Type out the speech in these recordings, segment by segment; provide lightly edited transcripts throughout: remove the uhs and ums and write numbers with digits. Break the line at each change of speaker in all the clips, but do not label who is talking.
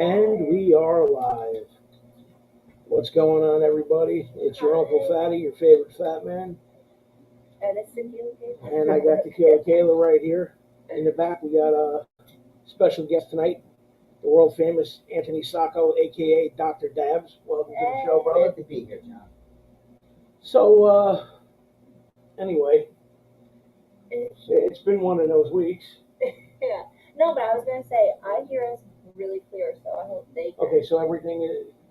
And we are live. What's going on, everybody? It's your Uncle Fatty, your favorite fat man.
And it's Tequila Kayla.
And I got Tequila Kayla right here. In the back, we got a special guest tonight, the world famous Anthony Sacco, aka Dr. Dabs. Welcome to the show, brother.
Glad to be here, John.
So, anyway, it's been one of those weeks.
Yeah. No, but I was going to say, I hear us really clear, so I hope they can.
Okay, so everything,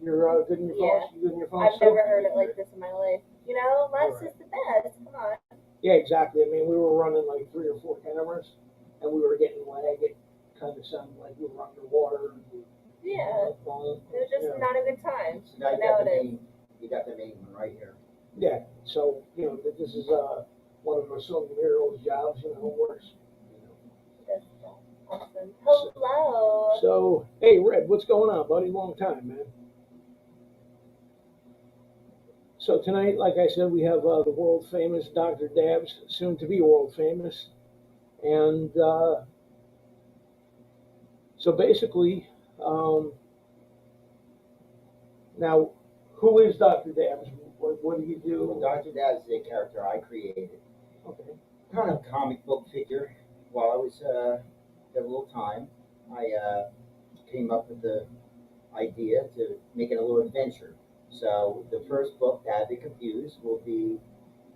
you're good in your phone?
Yeah.
You good in your phone?
I've never heard it like this in my life. You know, less is the best. Come on.
Yeah, exactly. I mean, we were running like 3 or 4 cameras, and we were getting lag. It kind of sounded like we were underwater.
Yeah. It was just not a good time.
So now you got the main one right here.
Yeah. So this is one of our so many heroes' jobs. Works.
That's awesome. Hello.
So hey, Red, what's going on, buddy? Long time, man. So tonight, like I said, we have the world famous Dr. Dabs, soon to be world famous, and so basically, now, who is Dr. Dabs? What do you do?
Well, Dr. Dad is a character I created.
Okay.
Kind of comic book figure. While I was had a little time, I came up with the idea to make it a little adventure. So the first book, Dad the Confused, will be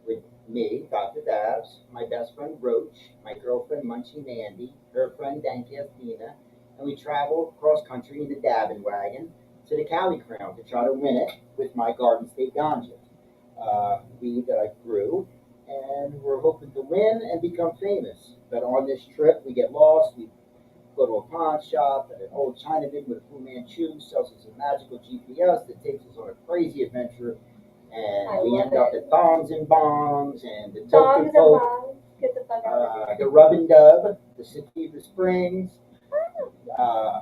with me, Dr. Dabs, my best friend Roach, my girlfriend Munchie Mandy, her friend Dankastina, and we travel cross country in the Dabbin wagon to the Cali Crown to try to win it with my Garden State Ganja weed that I grew, and we're hoping to win and become famous. But on this trip, we get lost. We go to a pawn shop, and an old Chinaman with a Fu Manchu sells us a magical GPS that takes us on a crazy adventure, and we end up at Thongs and Bongs and the
Thongs and
Poke,
Bongs. Get the fuck out of here.
the Rub and Dub, the Sativa Springs.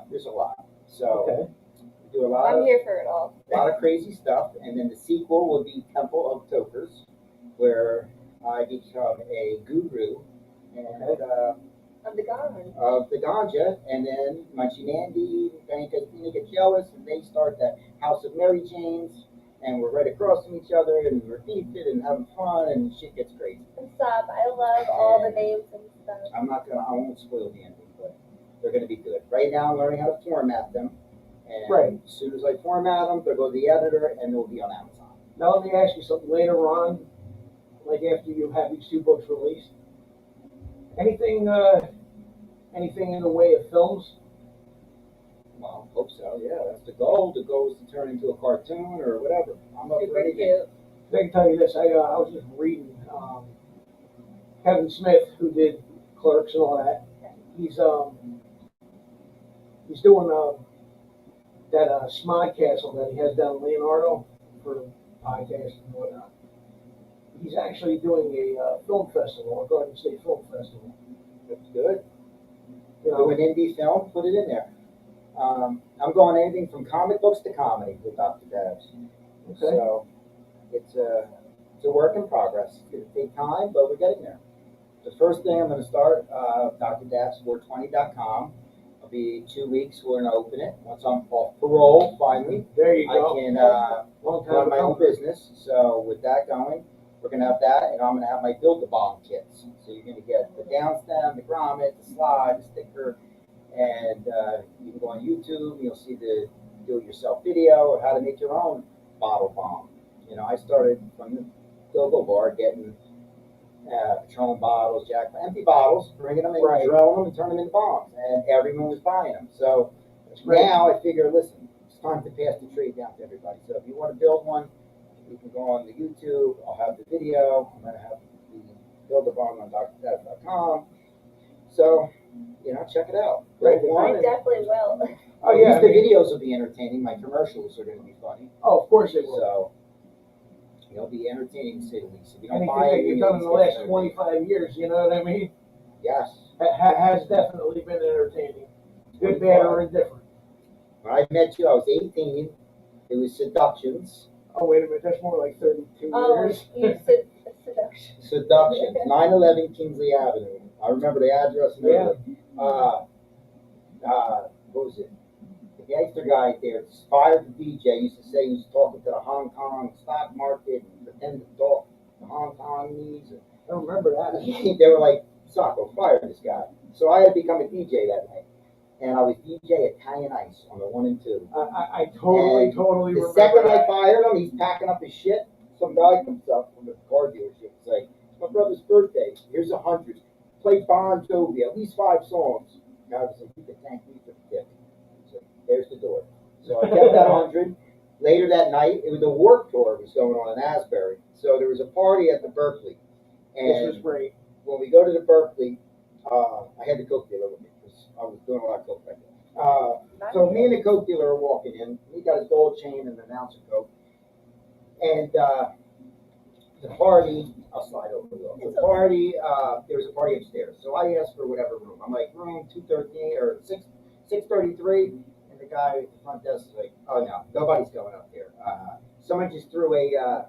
There's a lot. So
Okay.
we do a lot.
I'm here for it all.
A lot of crazy stuff, and then the sequel will be Temple of Tokers, where I become a guru and
Of the gone.
of the ganja, and then Munchie Mandy and Dankastina get jealous, and they start the House of Mary Janes, and we're right across from each other, and we're beefing and having fun, and shit gets crazy.
Stop. I love all the names and stuff.
I won't spoil the ending, but they're gonna be good. Right now, I'm learning how to format them, and
Right.
as soon as I format them, they'll go to the editor, and they'll be on Amazon.
Now let me ask you something. Later on, like after you have these 2 books released, anything in the way of films?
Well, hope so. Yeah, that's the goal. The goal is to turn into a cartoon or whatever. I'm up for
Super
anything.
cute.
I can tell you this. I was just reading Kevin Smith, who did Clerks and all that. He's doing that Smod Castle that he has down in Leonardo for podcasts and whatnot. He's actually doing a film festival, a Garden State Film Festival.
That's good.
You
Do
know,
an indie film, put it in there. I'm going anything from comic books to comedy with Dr. Dabs.
okay.
So it's a work in progress. It's going to take time, but we're getting there. The first thing I'm going to start, drdabs420.com. It'll be 2 weeks. We're going to open it. Once I'm off parole, finally,
There you
I
go.
can
Long time
run my own
ago.
business. So with that going, we're going to have that, and I'm going to have my Build-A-Bomb kits. So you're going to get the down stem, the grommet, the slide, the sticker, and you can go on YouTube, and you'll see the do-it-yourself video of how to make your own bottle bomb. I started from the go-go bar getting Patron bottles, empty bottles, bringing them in,
Right.
drilling them, and turning them into bombs, and everyone was buying them. So
great.
now I figure, listen, it's time to pass the trade down to everybody. So if you want to build one, you can go on the YouTube. I'll have the video. I'm going to have the Build-A-Bomb on drdabs.com. So, check it out.
Right.
Build one,
I
and
definitely will.
Oh
at
yeah.
least the videos will be entertaining. My commercials are going to be funny.
Oh, of course they will.
So, it'll be entertaining to say the least. If you don't
Anything
buy
that
it,
you've done in the last 25 years, you know what I mean?
Yes.
Has definitely been entertaining. Good, bad, or indifferent.
When I met you, I was 18. It was Seductions.
Oh, wait a minute. That's more like 32
Oh,
years.
you said seduction.
Seductions. 911 Kingsley Avenue. I remember the address and everything. What was it? gangster guy there just fired the DJ. Used to say he was talking to the Hong Kong stock market and pretended to talk to Hong Kongese.
I remember that.
They were like, Socko, fire this guy. So I had become a DJ that night. And I was DJ Italian Ice on the 1 and 2.
I totally
And
totally
the
remember
second I
that.
fired him, he's packing up his shit. Some guy comes up from the car dealership. He's like, it's my brother's birthday. Here's 100. Play Bon Jovi, at least 5 songs. And I was like, you can thank me for the tip. So there's the door. So I kept that 100. Later that night, it was a Warped Tour was going on in Asbury. So there was a party at the Berkeley.
This was
And
great.
when we go to the Berkeley, I had the Coke dealer with me because I was doing a lot of Coke back then. So me and the Coke dealer are walking in. He got his gold chain and an ounce of Coke. And the party, I'll slide over the party, there was a party upstairs. So I asked for whatever room. I'm like, room 213 or 633. And the guy at the front desk is like, oh no, nobody's going up there. Someone just threw a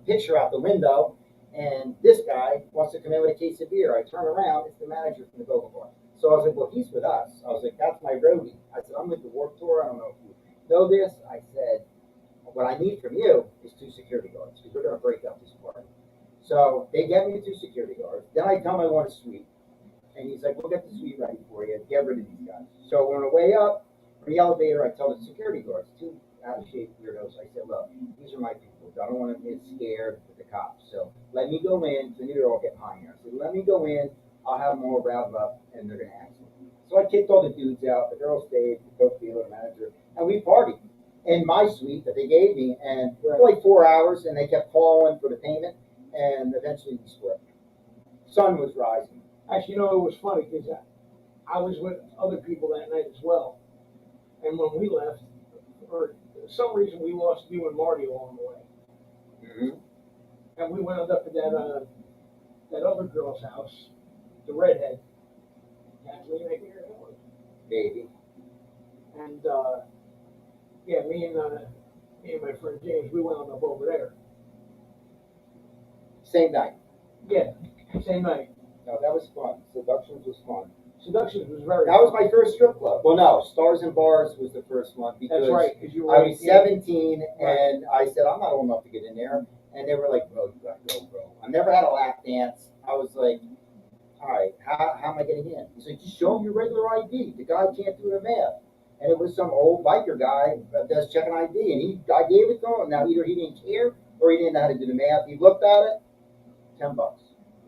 picture out the window. And this guy wants to come in with a case of beer. I turn around, it's the manager from the Go-Go Bar. So I was like, well, he's with us. I was like, that's my roadie. I said, I'm with the Warped Tour. I don't know if you know this. I said, what I need from you is 2 security guards because we're going to break up this party. So they get me 2 security guards. Then I tell him I want a suite. And he's like, we'll get the suite ready for you. Get rid of these guys. So on the way up, from the elevator, I tell the security guards, 2 out-of-shape weirdos. I said, look, these are my people. I don't want to get scared with the cops. So let me go in. So they're all getting high here. I said, let me go in. I'll have them all round up, and they're going to ask me. So I kicked all the dudes out. The girls stayed, the Coke dealer, the manager, and we partied in my suite that they gave me. And for like 4 hours, and they kept calling for the payment, and eventually we split. Sun was rising.
Actually, you know, it was funny because I was with other people that night as well. And when we left, for some reason, we lost you and Marty along the way.
Mm-hmm.
And we wound up at that other girl's house, the redhead, Kathleen, I think her name was.
Baby.
And yeah, me and my friend James, we wound up over there.
Same night.
Yeah, same night.
No, that was fun. Seductions was fun.
Seductions was very.
That was my first strip club. Well, no, Stars and Bars was the first one because
That's right, because you were.
I was 17
Right.
and I said I'm not old enough to get in there, and they were like, "Bro, you gotta go, bro." I never had a lap dance. I was like, "All right, how am I getting in?" He's like, "Just show him your regular ID." The guy can't do the math, and it was some old biker guy that's checking ID, and I gave it to him. Now either he didn't care or he didn't know how to do the math. He looked at it, $10.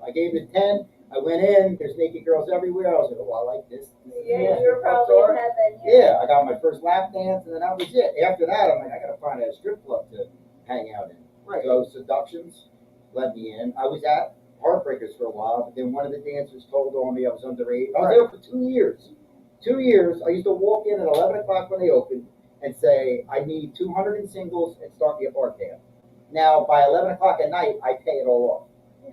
I gave him 10. I went in, there's naked girls everywhere. I was like, oh, I like this.
Yeah, you were probably in heaven.
Yeah, I got my first lap dance, and then that was it. After that, I'm like, I gotta find a strip club to hang out in.
Right.
So Seductions let me in. I was at Heartbreakers for a while, but then one of the dancers told on me I was underage. I was there for 2 years. 2 years. I used to walk in at 11 o'clock when they opened and say, I need 200 in singles and start me a bar tab. Now, by 11 o'clock at night, I pay it all off.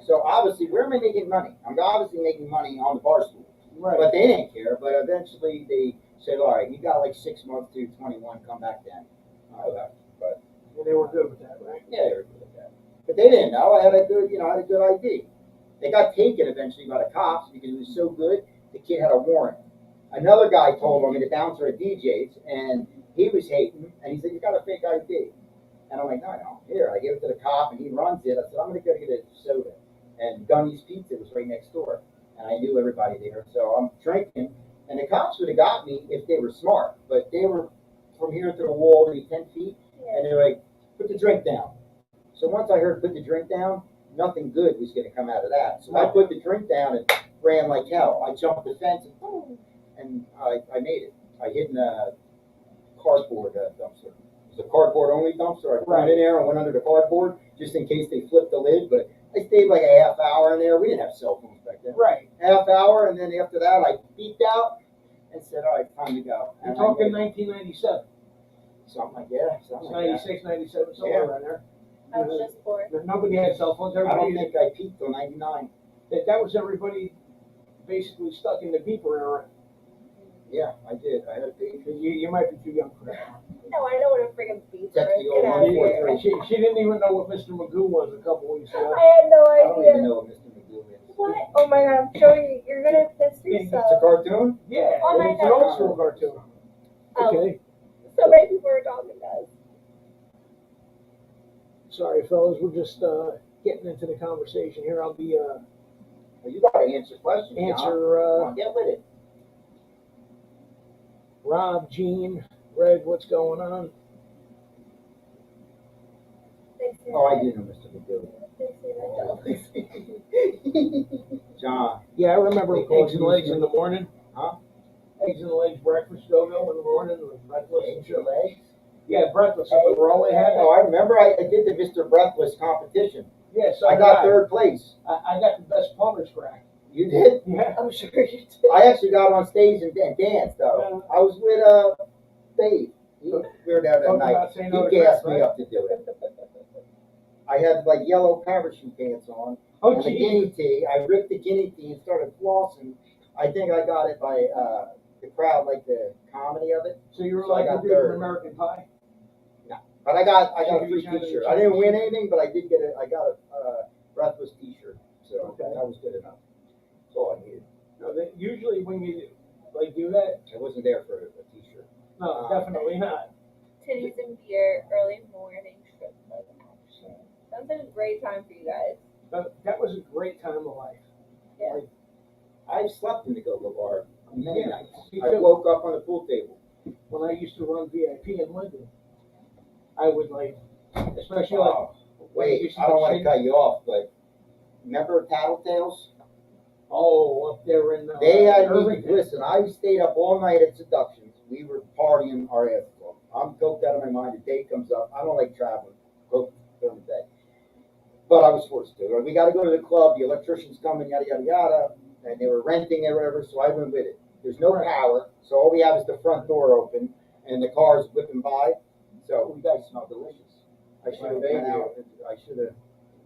So obviously, where am I making money? I'm obviously making money on the bar stool.
Right.
But they didn't care. But eventually, they said, all right, you got like 6 months to 21, come back then. I left. But
And they were good with that, right?
yeah, they were good at that. But they didn't know. I had a good, I had a good ID. They got taken eventually by the cops because it was so good. The kid had a warrant. Another guy told on me, the bouncer at DJ's, and he was hating, and he said, you got a fake ID. And I'm like, no, I don't. Here, I give it to the cop, and he runs it. I said, I'm going to go get a soda. And Gunny's Pizza was right next door. And I knew everybody there. So I'm drinking, and the cops would have got me if they were smart. But they were from here to the wall, maybe 10 feet, and they're like, put the drink down. So once I heard put the drink down, nothing good was going to come out of that. So I put the drink down and ran like hell. I jumped the fence, and boom, and I made it. I hid in a cardboard dumpster. It was a cardboard-only dumpster. I put it in there and went under the cardboard just in case they flipped the lid. But I stayed like a half hour in there. We didn't have cell phones back then.
Right.
Half hour, and then after that, I beeped out and said, all right, time to go.
You're
And
talking 1997.
something like that. Something like that.
96, 97, somewhere around there.
I was just born.
Nobody had cell phones.
I don't
Everybody,
think I peaked till 99.
that was everybody basically stuck in the beeper era.
Yeah, I did. I had a baby.
You might be too young for that.
No, I know what a friggin' beeper
That's
is.
the old
Get out
one,
of here.
4-3.
She didn't even know what Mr. Magoo was a couple weeks ago.
I had no
I don't even
idea.
know what Mr. Magoo is.
What? Oh my god, I'm showing you. You're gonna piss
It's
yourself.
a cartoon?
Yeah,
Oh my
it's an
God.
old school cartoon. Okay,
So many people are talking to us.
sorry fellas, we're just, getting into the conversation here. I'll be,
Well, you gotta answer questions, John.
answer,
Come on, get with it.
Rob, Gene, Greg, what's going on?
Oh, I do know Mr. McGill. John,
Yeah, I remember
They call
eggs and
you
legs
Mr.
in the morning.
Huh?
Eggs and legs breakfast go-go in the morning with breakfast and
eggs
shit.
your legs?
Yeah, breakfast, if we're always having.
Oh, I remember I did the Mr. Breathless competition.
Yeah, so
I
did
got third place.
I got the best plumber's crack.
You did?
Yeah.
I'm sure you did.
I actually got on stage and danced though. I was with Dave. We were there that
Talking
night.
about saying no to
He gassed
crack,
me
right?
up to do it. I had like yellow parachute pants on
Oh,
and a
geez.
guinea tea. I ripped the guinea tea and started flossing. I think I got it by the crowd, like the comedy of it.
So you were
So I
like
got
the dude
third.
from American Pie?
But I got a
So you
free
kinda-
T-shirt. I didn't win anything, but I did get I got a Breathless T-shirt. So
Okay.
that was good enough. That's all I needed.
No, usually when you like do that,
I wasn't there for a T-shirt.
no, definitely not.
Titties and beer, early morning strip club action. Sounds like a great time for you guys.
That was a great time of life.
Yeah.
I've slept in the go-go bar many
Yeah,
nights.
me
I
too.
woke up on the pool table.
When I used to run VIP in Linden, I would like, especially like.
Oh,
when you
wait,
used
I don't want to
sit-
cut you off, but remember Tattletales?
Oh, up there in.
They had me,
Irvington.
listen, I stayed up all night at Seductions. We were partying our asses off. I'm coked out of my mind. The day comes up. I don't like traveling. Coked during the day. But I was forced to. Like, we got to go to the club. The electrician's coming, yada, yada, yada. And they were renting it or whatever, so I went with it. There's no
Right.
power, so all we have is the front door open, and the car's whipping by. So you guys smell delicious. I should have went out. I should have.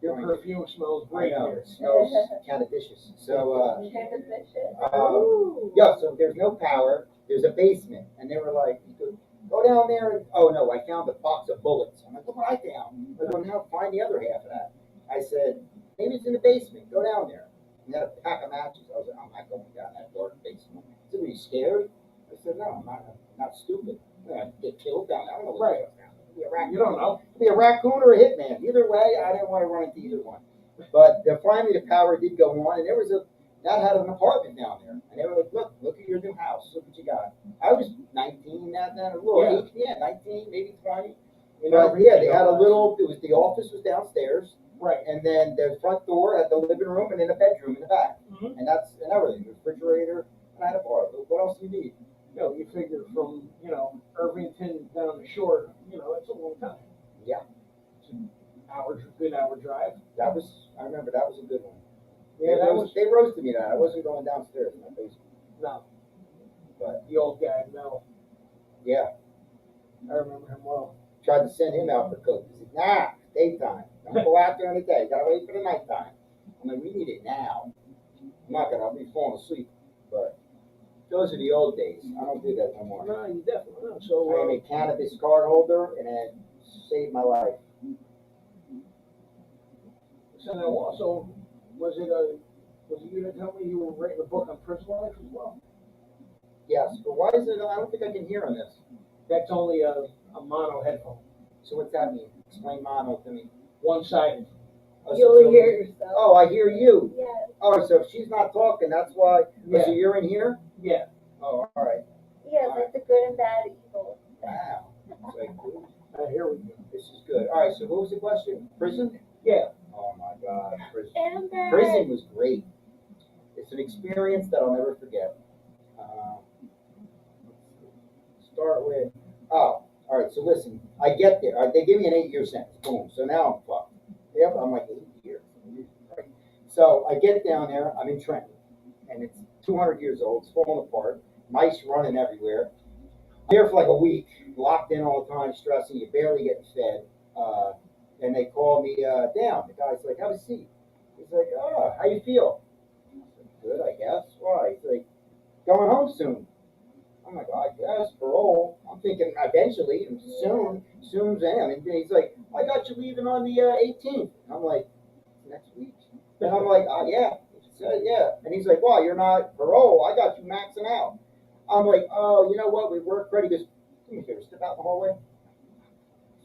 Your perfume smells
I
great
know,
here.
it smells kind of vicious. So,
Kind of vicious.
Um, yeah, so there's no power, there's a basement, and they were like, you could go down there, and, oh no, I found a box of bullets. I'm like, look what I found. I go, now find the other half of that. I said, maybe it's in the basement, go down there. And they had a pack of matches. I was like, I'm not going down that dark basement. I said, were you scared? I said, no, I'm not stupid. I get killed down there. I don't know what's
Right.
going down. Be a raccoon.
You don't know.
Be a raccoon or a hitman. Either way, I didn't want to run into either one. But finally the power did go on, and there was that had an apartment down there. And they were like, look at your new house. Look what you got. I was 19 then, a little,
Yeah.
19, maybe 20.
You
But
know,
yeah, they had a little, the office was downstairs,
Right.
and then the front door had the living room and then a bedroom in the back.
Mhm.
And everything, the refrigerator, and I had a bar. What else do you need?
You know, you figure from, Irvington down the shore, it's a long time.
Yeah.
It's an good hour drive.
I remember that was a good one.
Yeah,
They roasted me that. I wasn't going downstairs in my basement.
no,
But
the old guy, Mel.
yeah,
I remember him well.
tried to send him out for coke. He said, nah, daytime. Don't go out during the day. Gotta wait for the nighttime. I'm like, we need it now. I'll be falling asleep. But those are the old days. I don't do that no more.
No, you definitely don't.
I
So,
am a cannabis card holder, and it saved my life.
so now also, was it you that told me you were writing a book on prison life as well?
Yes, but why is it? I don't think I can hear on this.
That's only a mono headphone,
So what's that mean? Explain mono to me.
one-sided.
Oh,
You
so
only hear yourself.
Oh, I hear you.
Yeah.
Oh, so if she's not talking, that's why.
Yeah.
So you're in here?
Yeah.
Oh, all right.
Yeah, like the good and bad evil.
Wow. It's like, ooh,
Here we go.
this is good. All right. So what was the question? Prison?
Yeah.
Oh my God, prison.
Amber.
Prison was great. It's an experience that I'll never forget. Start with. Oh, all right. So listen, I get there. They give me an 8-year sentence. Boom. So now I'm fucked. Yep. I'm like 8 years. Right. So I get down there. I'm in Trenton, and it's 200 years old. It's falling apart. Mice running everywhere. I'm here for like a week, locked in all the time, stressing. You're barely getting fed. And they call me down. The guy's like, have a seat. He's like, oh, how you feel? I said, good, I guess. Why? He's like, going home soon. I'm like, I guess, parole. I'm thinking eventually, and soon's him. And he's like, I got you leaving on the 18th. And I'm like, next week? And I'm like, oh, yeah. He said, yeah. And he's like, well, you're not parole. I got you maxing out. I'm like, oh, you know what? We work ready. He goes, do me a favor, step out in the hallway.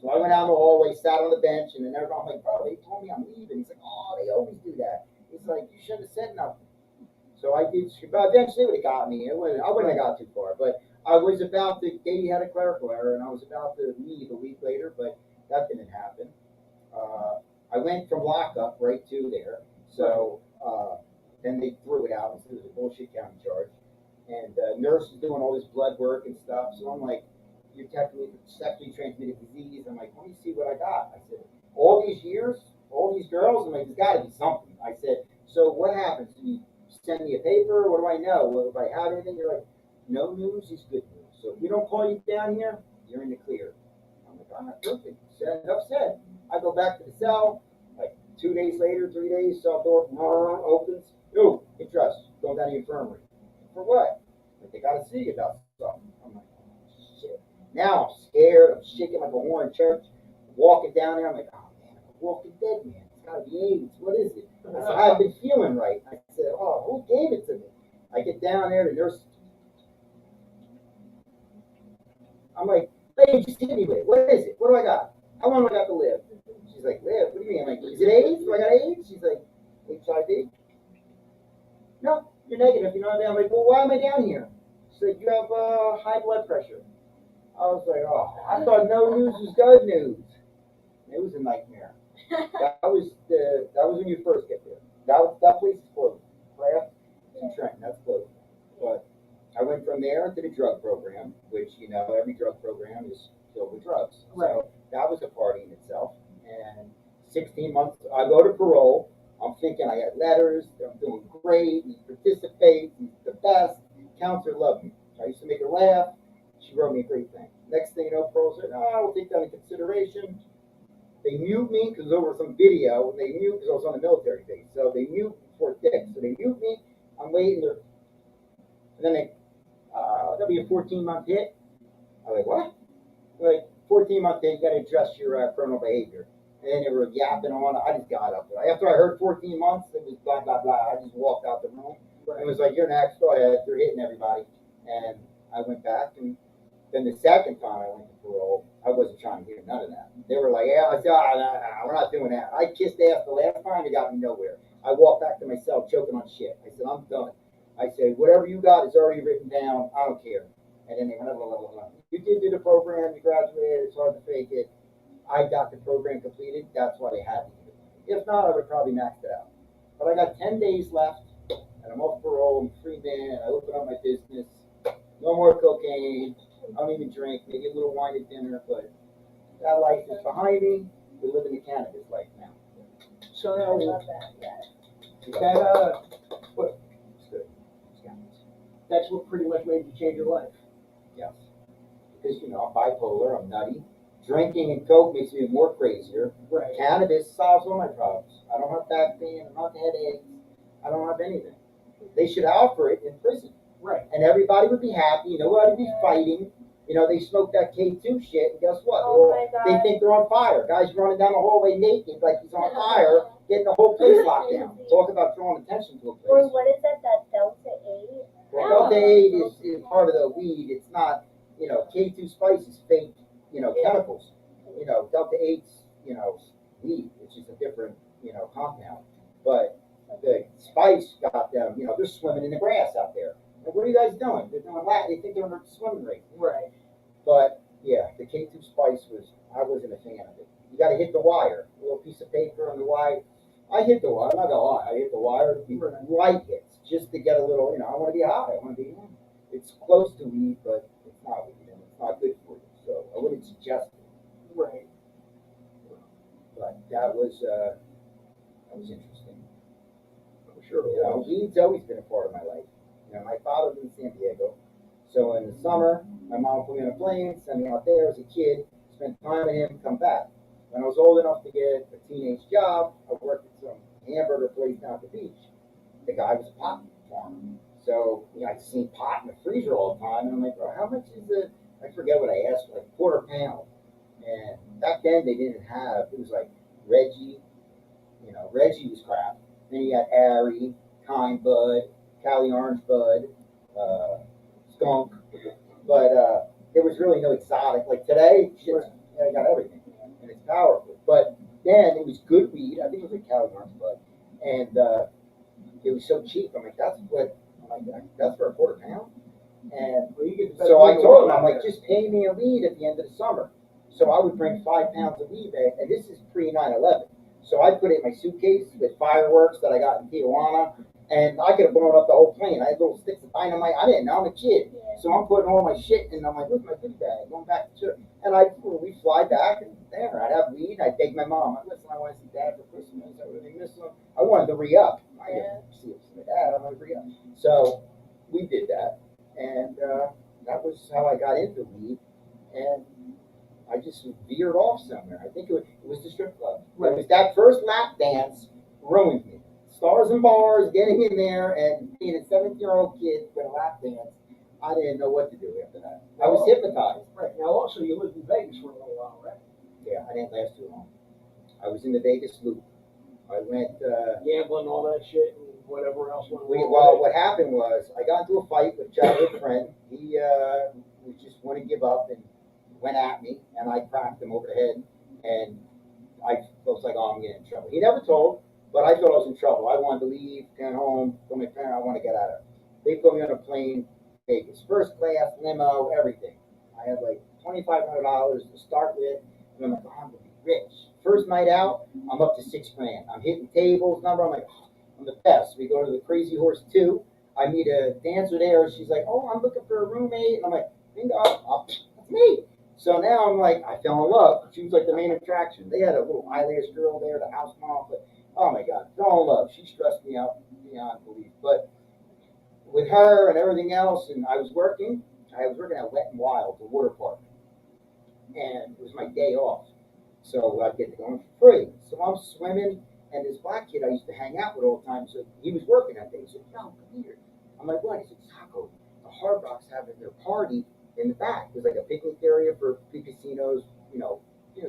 So I went out in the hallway, sat on the bench, and then everyone, I'm like, bro, they told me I'm leaving. He's like, oh, they always do that. He's like, you shouldn't have said nothing. So I did, but eventually it would have got me. I wouldn't have got too far, but I was about to, Katie had a clerical error, and I was about to leave a week later, but that didn't happen. I went from lockup right to there. So then they threw it out and said it was a bullshit county charge. And nurse is doing all this blood work and stuff. So I'm like, you're technically sexually transmitted disease. I'm like, let me see what I got. I said, all these years, all these girls, I'm like, there's got to be something. I said, so what happens? Do you send me a paper? What do I know? Well, if I have anything, you're like, no news is good news. So if we don't call you down here, you're in the clear. I'm like, all right, perfect. Said, enough said. I go back to the cell. Like 2 days later, 3 days, cell door opens. Ooh, interest. Going down to the infirmary. For what? Like, they got to see you about something. I'm like, oh, shit. Now I'm scared. I'm shaking like a horn in church. Walking down there. I'm like, oh man, I'm a walking dead man. It's got to be AIDS. What is it? I said, I haven't been feeling right. I said, oh, who gave it to me? I get down there. The nurse. I'm like, lady, just hit me with it. What is it? What do I got? How long do I got to live? She's like, live? What do you mean? I'm like, is it AIDS? Do I got AIDS? She's like, HIV? No, you're negative. You know what I mean? I'm like, well, why am I down here? She's like, you have high blood pressure. I was like, oh, I thought no news was good news. It was a nightmare. That was when you first get there. That place is closed. Craft and Trenton, that's closed. But I went from there to the drug program, which every drug program is filled with drugs.
Right.
So that was a party in itself. And 16 months, I go to parole. I'm thinking I got letters. I'm doing great. He participates. He's the best. Counselor loved me. I used to make her laugh. She wrote me a great thing. Next thing you know, parole said, "Oh, we'll take that into consideration." They mute me because over some video. They mute because I was on a military base. So they mute Fort Dix. So they mute me. I'm waiting there. And then that'll be a 14-month hit. I'm like, what? They're like, 14-month hit, you got to adjust your criminal behavior. And then they were yapping on. I just got up there. After I heard 14 months, it was blah, blah, blah. I just walked out the room. It was like, you're next, go ahead. They're hitting everybody. And I went back. And then the second time I went to parole, I wasn't trying to hear none of that. They were like, yeah. I said, no, we're not doing that. I kissed ass the last time. It got me nowhere. I walked back to my cell choking on shit. I said, I'm done. I said, whatever you got is already written down. I don't care. And then they went, blah, blah, blah, blah. You did do the program. You graduated. It's hard to fake it. I got the program completed. That's why they had me do it. If not, I would probably maxed it out. But I got 10 days left, and I'm off parole. I'm a free man. I open up my business. No more cocaine. I don't even drink. Maybe a little wine at dinner. But that life is behind me. We're living the cannabis life now.
So
I
now,
love that. Yeah.
what,
It's good. It's cannabis.
that's what pretty much made you change your life.
Yes. Because, I'm bipolar. I'm nutty. Drinking and coke makes me more crazier.
Right.
Cannabis solves all my problems. I don't have back pain. I don't have headaches. I don't have anything. They should offer it in prison.
Right.
And everybody would be happy. Nobody would be fighting. They smoke that K2 shit, and guess what?
Oh my God.
They think they're on fire. Guys running down the hallway naked like he's on fire, getting the whole place locked down. Talk about drawing attention to a place.
Or what is that Delta 8?
Well, Delta 8 is part of the weed. It's not, K2 spice is fake, chemicals. Delta 8's, weed, which is a different, compound. But the spice got them, they're swimming in the grass out there. Like, what are you guys doing? They're doing that. They think they're in a swimming race.
Right.
But, yeah, the K2 spice I wasn't a fan of it. You got to hit the wire. A little piece of paper on the wire. I hit the wire. I'm not going to lie. I hit the wire. Light hits just to get a little, I want to be high. I want to be, it's close to weed, but it's not weed. And it's not good for you. So I wouldn't suggest it.
Right.
But that was interesting.
I'm sure.
Weed's always been a part of my life. My father was in San Diego. So in the summer, my mom put me on a plane, sent me out there as a kid, spent time with him, come back. When I was old enough to get a teenage job, I worked at some hamburger place down at the beach. The guy was a pot farmer. So, I'd seen pot in the freezer all the time, and I'm like, bro, how much is it? I forget what I asked for, like quarter pound. And back then they didn't have, it was like Reggie, Reggie was crap. Then you got Ari, Kind Bud, Cali Orange Bud, Skunk. But there was really no exotic. Like today, shit's, I got everything, and it's powerful. But then it was good weed. I think it was a Cali Orange Bud, and it was so cheap. I'm like, that's for a quarter pound. And
Well, you get the best
so I
weed
told him,
out
I'm like,
there.
just pay me a weed at the end of the summer. So I would bring 5 pounds of weed back, and this is pre 9/11. So I put it in my suitcase with fireworks that I got in Tijuana, and I could have blown up the whole plane. I had little sticks of dynamite. I didn't know, I'm a kid. So I'm putting all my shit, and I'm like, where's my goodie bag? Going back to church. And we fly back, and there, I'd have weed. I'd beg my mom, listen, I want to see Dad for Christmas. I really miss him. I wanted to re-up. I didn't see my dad. I wanted to re-up. So we did that, and that was how I got into weed, and I just veered off somewhere. I think it was the strip club. It was that first lap dance ruined me. Stars and bars, getting in there, and being a 17-year-old kid with a lap dance. I didn't know what to do after that. I was hypnotized.
Right. Now, also, you lived in Vegas for a little while, right?
Yeah, I didn't last too long. I was in the Vegas loop. I went.
Gambling, all that shit, and whatever else went on.
Well, what happened was I got into a fight with a childhood friend. He was just want to give up and went at me, and I cracked him over the head, and I was like, oh, I'm getting in trouble. He never told, but I thought I was in trouble. I wanted to leave, get home, tell my parents I want to get out of it. They put me on a plane, Vegas, first class, limo, everything. I had like $2,500 to start with, and I'm like, oh, I'm gonna be rich. First night out, I'm up to $6,000. I'm hitting tables, number. I'm like, oh, I'm the best. We go to the Crazy Horse 2. I meet a dancer there. She's like, oh, I'm looking for a roommate. And I'm like, bingo, that's me. So now I'm like, I fell in love. She was like the main attraction. They had a little eyelash girl there, the house mom. But oh my God, fell in love. She stressed me out beyond belief. But with her and everything else, and I was working at Wet and Wild, the water park, and it was my day off. So I'd get to go in for free. So I'm swimming, and this black kid I used to hang out with all the time, so he was working that day. He said, no, come here. I'm like, what? He said, Taco, the Hard Rock's having their party in the back. There's like a picnic area for casinos,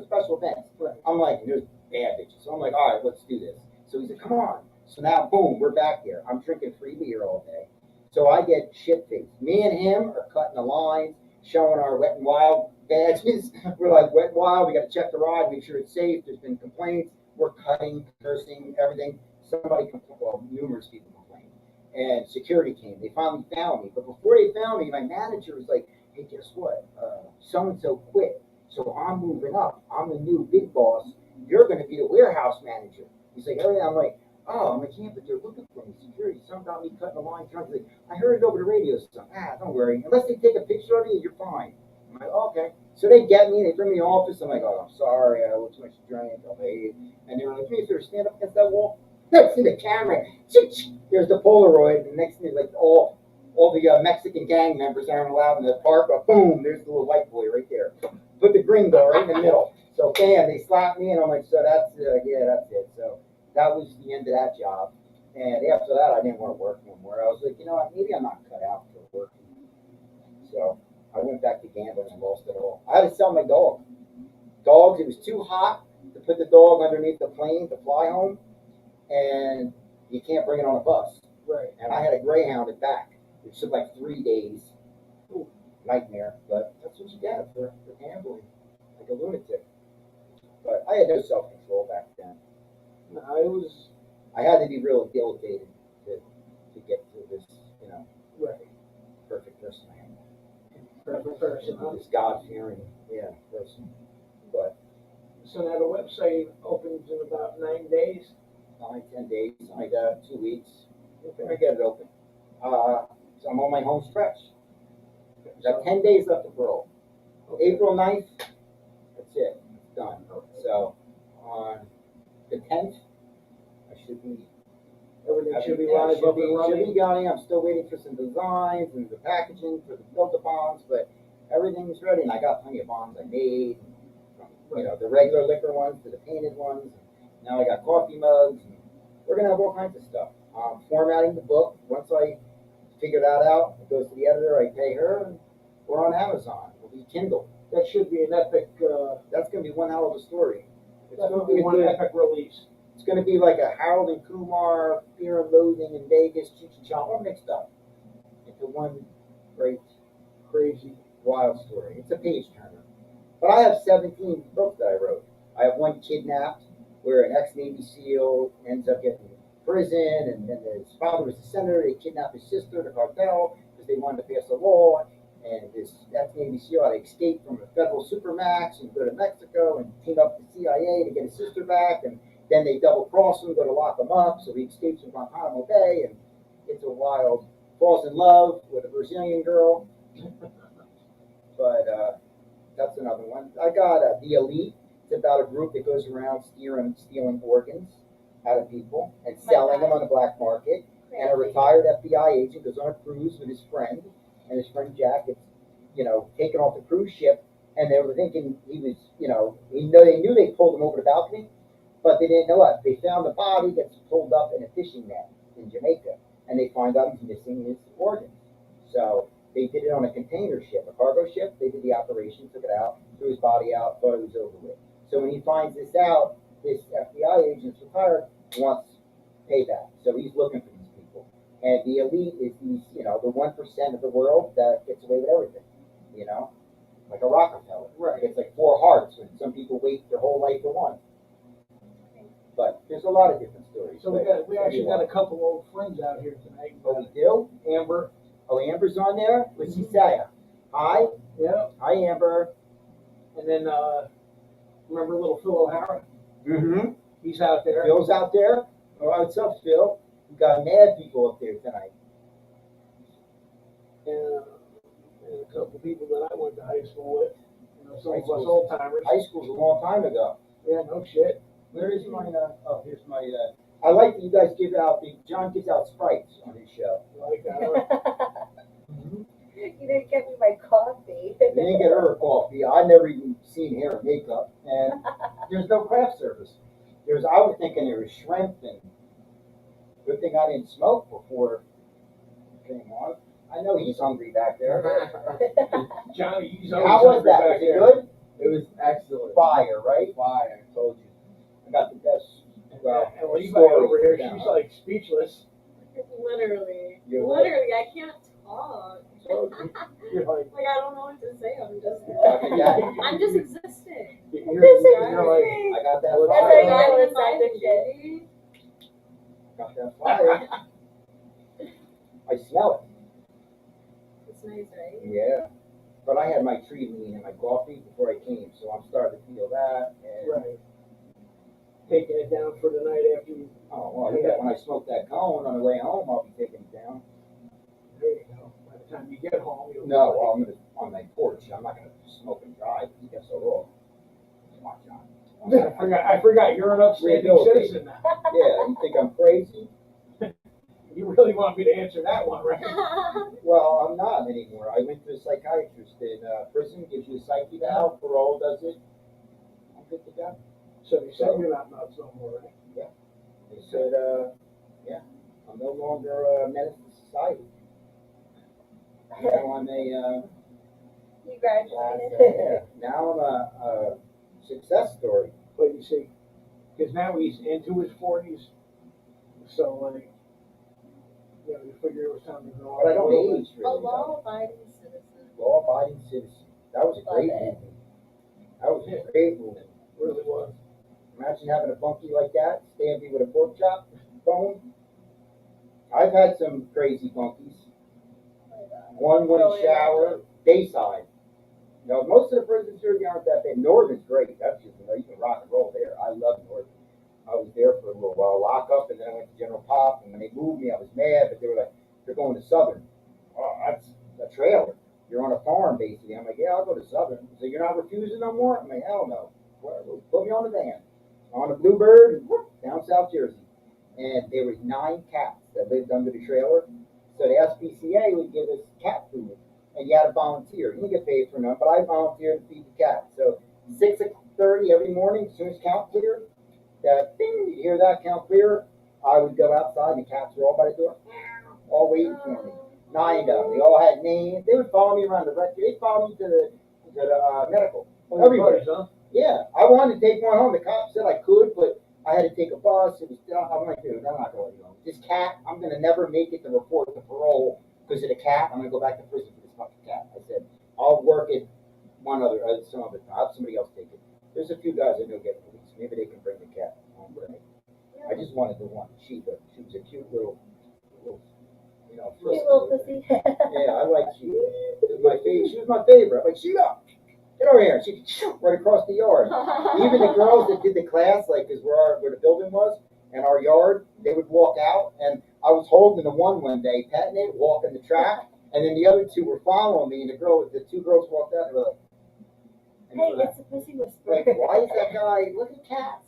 special events. I'm like, there's bad bitches. So I'm like, all right, let's do this. So he said, come on. So now, boom, we're back there. I'm drinking free beer all day. So I get shit faced. Me and him are cutting the lines, showing our Wet and Wild badges. We're like, Wet and Wild, we got to check the ride, make sure it's safe. There's been complaints. We're cutting, cursing, everything. Numerous people complained. And security came. They finally found me. But before they found me, my manager was like, hey, guess what? So-and-so quit. So I'm moving up. I'm the new big boss. You're going to be the warehouse manager. He's like, everything. I'm like, oh, I'm like, yeah, but they're looking for me. Security. Some got me cutting the line. Like, I heard it over the radio. So, don't worry. Unless they take a picture of you, you're fine. I'm like, oh, okay. So they get me. They bring me in the office. I'm like, oh, I'm sorry. I had too much drink. I'll behave. And they're like, hey, sir, stand up against that wall. Next to the camera. There's the Polaroid. And next thing, like, all the Mexican gang members aren't allowed in the park, but boom, there's the little white boy right there. Put the gringo right in the middle. So bam, they slapped me, and I'm like, so that's it. So that was the end of that job. And after that, I didn't want to work no more. I was like, you know what, maybe I'm not cut out for working. So I went back to gambling and lost it all. I had to sell my dog. Dogs, it was too hot to put the dog underneath the plane to fly home, and you can't bring it on a bus.
Right.
And I had a Greyhound at back. It took like 3 days. Ooh, nightmare. But that's what you get for gambling, like a lunatic. But I had no self-control back then.
No, it was.
I had to be real debilitated to get to this,
Right.
perfect person I am.
Perfect person, huh?
This God-fearing, person. But
So now the website opens in about 9 days.
10 days, I got 2 weeks. I get it open. So I'm on my home stretch. Got 10 days left to parole. April 9th, that's it. It's done. So on the 10th,
Everything should be live up and
Should
running.
be going. I'm still waiting for some designs and the packaging for the Delta bonds, but everything's ready. And I got plenty of bonds I made, from the regular liquor ones to the painted ones. Now I got coffee mugs. And we're gonna have all kinds of stuff. Formatting the book. Once I figure that out, it goes to the editor. I pay her, and we're on Amazon. It'll be Kindle.
That should be an epic.
That's gonna be one hell of a story. It's
That's
gonna be
one epic release.
It's going to be like a Harold and Kumar, Fear and Loathing in Vegas, Cheech and Chong, all mixed up into one great,
Crazy.
Wild story. It's a page turner. But I have 17 books that I wrote. I have one kidnapped, where an ex-Navy SEAL ends up getting in prison, and then his father was a senator. They kidnapped his sister, the cartel, because they wanted to pass a law. And this ex-Navy SEAL had to escape from a federal supermax and go to Mexico and team up with the CIA to get his sister back. And then they double cross him, go to lock him up. So he escapes from Guantanamo Bay, and it's a wild, falls in love with a Brazilian girl. But that's another one. I got The Elite. It's about a group that goes around stealing organs out of people and selling them on the black market. And a retired FBI agent goes on a cruise with his friend, and his friend Jack gets, taken off the cruise ship, and they were thinking he was, they knew they pulled him over the balcony, but they didn't know what. They found the body gets pulled up in a fishing net in Jamaica, and they find out he's missing his organs. So they did it on a container ship, a cargo ship. They did the operation, took it out, threw his body out, thought it was over with. So when he finds this out, this FBI agent's retired, wants payback. So he's looking for these people. And The Elite is these, the 1% of the world that gets away with everything, like a Rockefeller.
Right.
It's like 4 hearts, and some people wait their whole life for one. But there's a lot of different stories.
So we actually got a couple old friends out here tonight.
Oh, we do?
Amber.
Oh, Amber's on there? What's she say? Hi?
Yeah.
Hi, Amber.
And then, remember little Phil O'Hara?
Mm-hmm.
He's out there.
Phil's out there? Oh, what's up, Phil? We got mad people up there tonight.
And a couple of people that I went to high school with. Some
High
of us
school.
old timers.
High school's a long time ago.
Yeah, no shit.
Where is my, here's my, I like that you guys give out, John gives out Sprites on his show.
Like,
Mm-hmm.
You didn't get me my coffee.
You didn't get her a coffee. I never even seen hair and makeup. And there's no craft service. I was thinking there was shrimp, and good thing I didn't smoke before it came on. I know he's hungry back there.
Johnny, he's
How was that? Was it good?
It was excellent.
Fire, right?
Fire.
I told you. I got the best. Well,
and Levi
stories
over here,
down.
she's like speechless.
Literally.
You're
Literally, I can't talk.
You're like,
Like, I don't know what to say. I'm just existing.
you're like,
I got that
That's
fire.
how you know it's not good shit.
Got that fire. I smell
It's nice, right?
it. Yeah. But I had my tree lean and my coffee before I came, so I'm starting to feel that. And,
right. Taking it down for the night after you.
oh, well, yeah, when I smoke that cone on the way home, I'll be taking it down.
There you go. By the time you get home, you'll.
No, well, I'm gonna, on my porch. I'm not going to smoke and drive. You get so raw. Come on, John.
I forgot. You're an upstanding
Rehabilitate.
citizen now.
Yeah, you think I'm crazy?
You really want me to answer that one, right?
Well, I'm not anymore. I went to a psychiatrist in prison, gives you a psyche valve, parole does it. I'm good to go.
So you said you're not nuts no more, right?
They said, yeah, I'm no longer a menace to society. Now I'm a,
You graduated.
yeah, now I'm a success story.
But you see, because now he's into his 40s, so like, you figure it was time to grow up.
But I don't
a little bit.
age
A
really.
law-abiding citizen.
Law-abiding citizen. That was a
Love
great
it.
movie. That was a great movie.
Really was.
Imagine having a bunkie like that, stab you with a pork chop bone. I've had some crazy bunkies. One wouldn't shower, dayside. Most of the prisons here aren't that bad. Northern's great. That's just, you can rock and roll there. I love Northern. I was there for a little while, lock up, and then I went to General Pop, and when they moved me, I was mad, but they were like, they're going to Southern. Oh, that's a trailer. You're on a farm, basically. I'm like, yeah, I'll go to Southern. So you're not refusing no more? I'm like, hell no. Well, put me on the van. On a Bluebird, and whoop, down South Jersey. And there was 9 cats that lived under the trailer. So the SPCA would give us cat food, and you had to volunteer. You didn't get paid for none, but I volunteered to feed the cats. So 6:30 every morning, as soon as count cleared, that ding, you hear that count clear, I would go outside, and the cats were all by the door, all waiting for me. 9 of them. They all had names. They would follow me around the rectory. They'd follow me to the medical. Everybody.
Huh?
Yeah, I wanted to take one home. The cop said I could, but I had to take a bus. It was, I'm like, dude, I'm not going home. This cat, I'm going to never make it to report to parole because of the cat. I'm going to go back to prison for this fucking cat. I said, I'll work it one other, some other time. I'll have somebody else take it. There's a few guys I know get police. Maybe they can bring the cat home for me. I just wanted the one. She was a cute little you know,
Cute little pussy.
yeah, I like she. She was my favorite. I'm like, Sheila, get over here. She right across the yard. Even the girls that did the class, like, cause where the building was and our yard, they would walk out, and I was holding the one day, patting it, walking the track, and then the other two were following me, and the two girls walked out, and they were like,
Hey, it's a pussy whisperer.
like, why is that guy? Look at cats.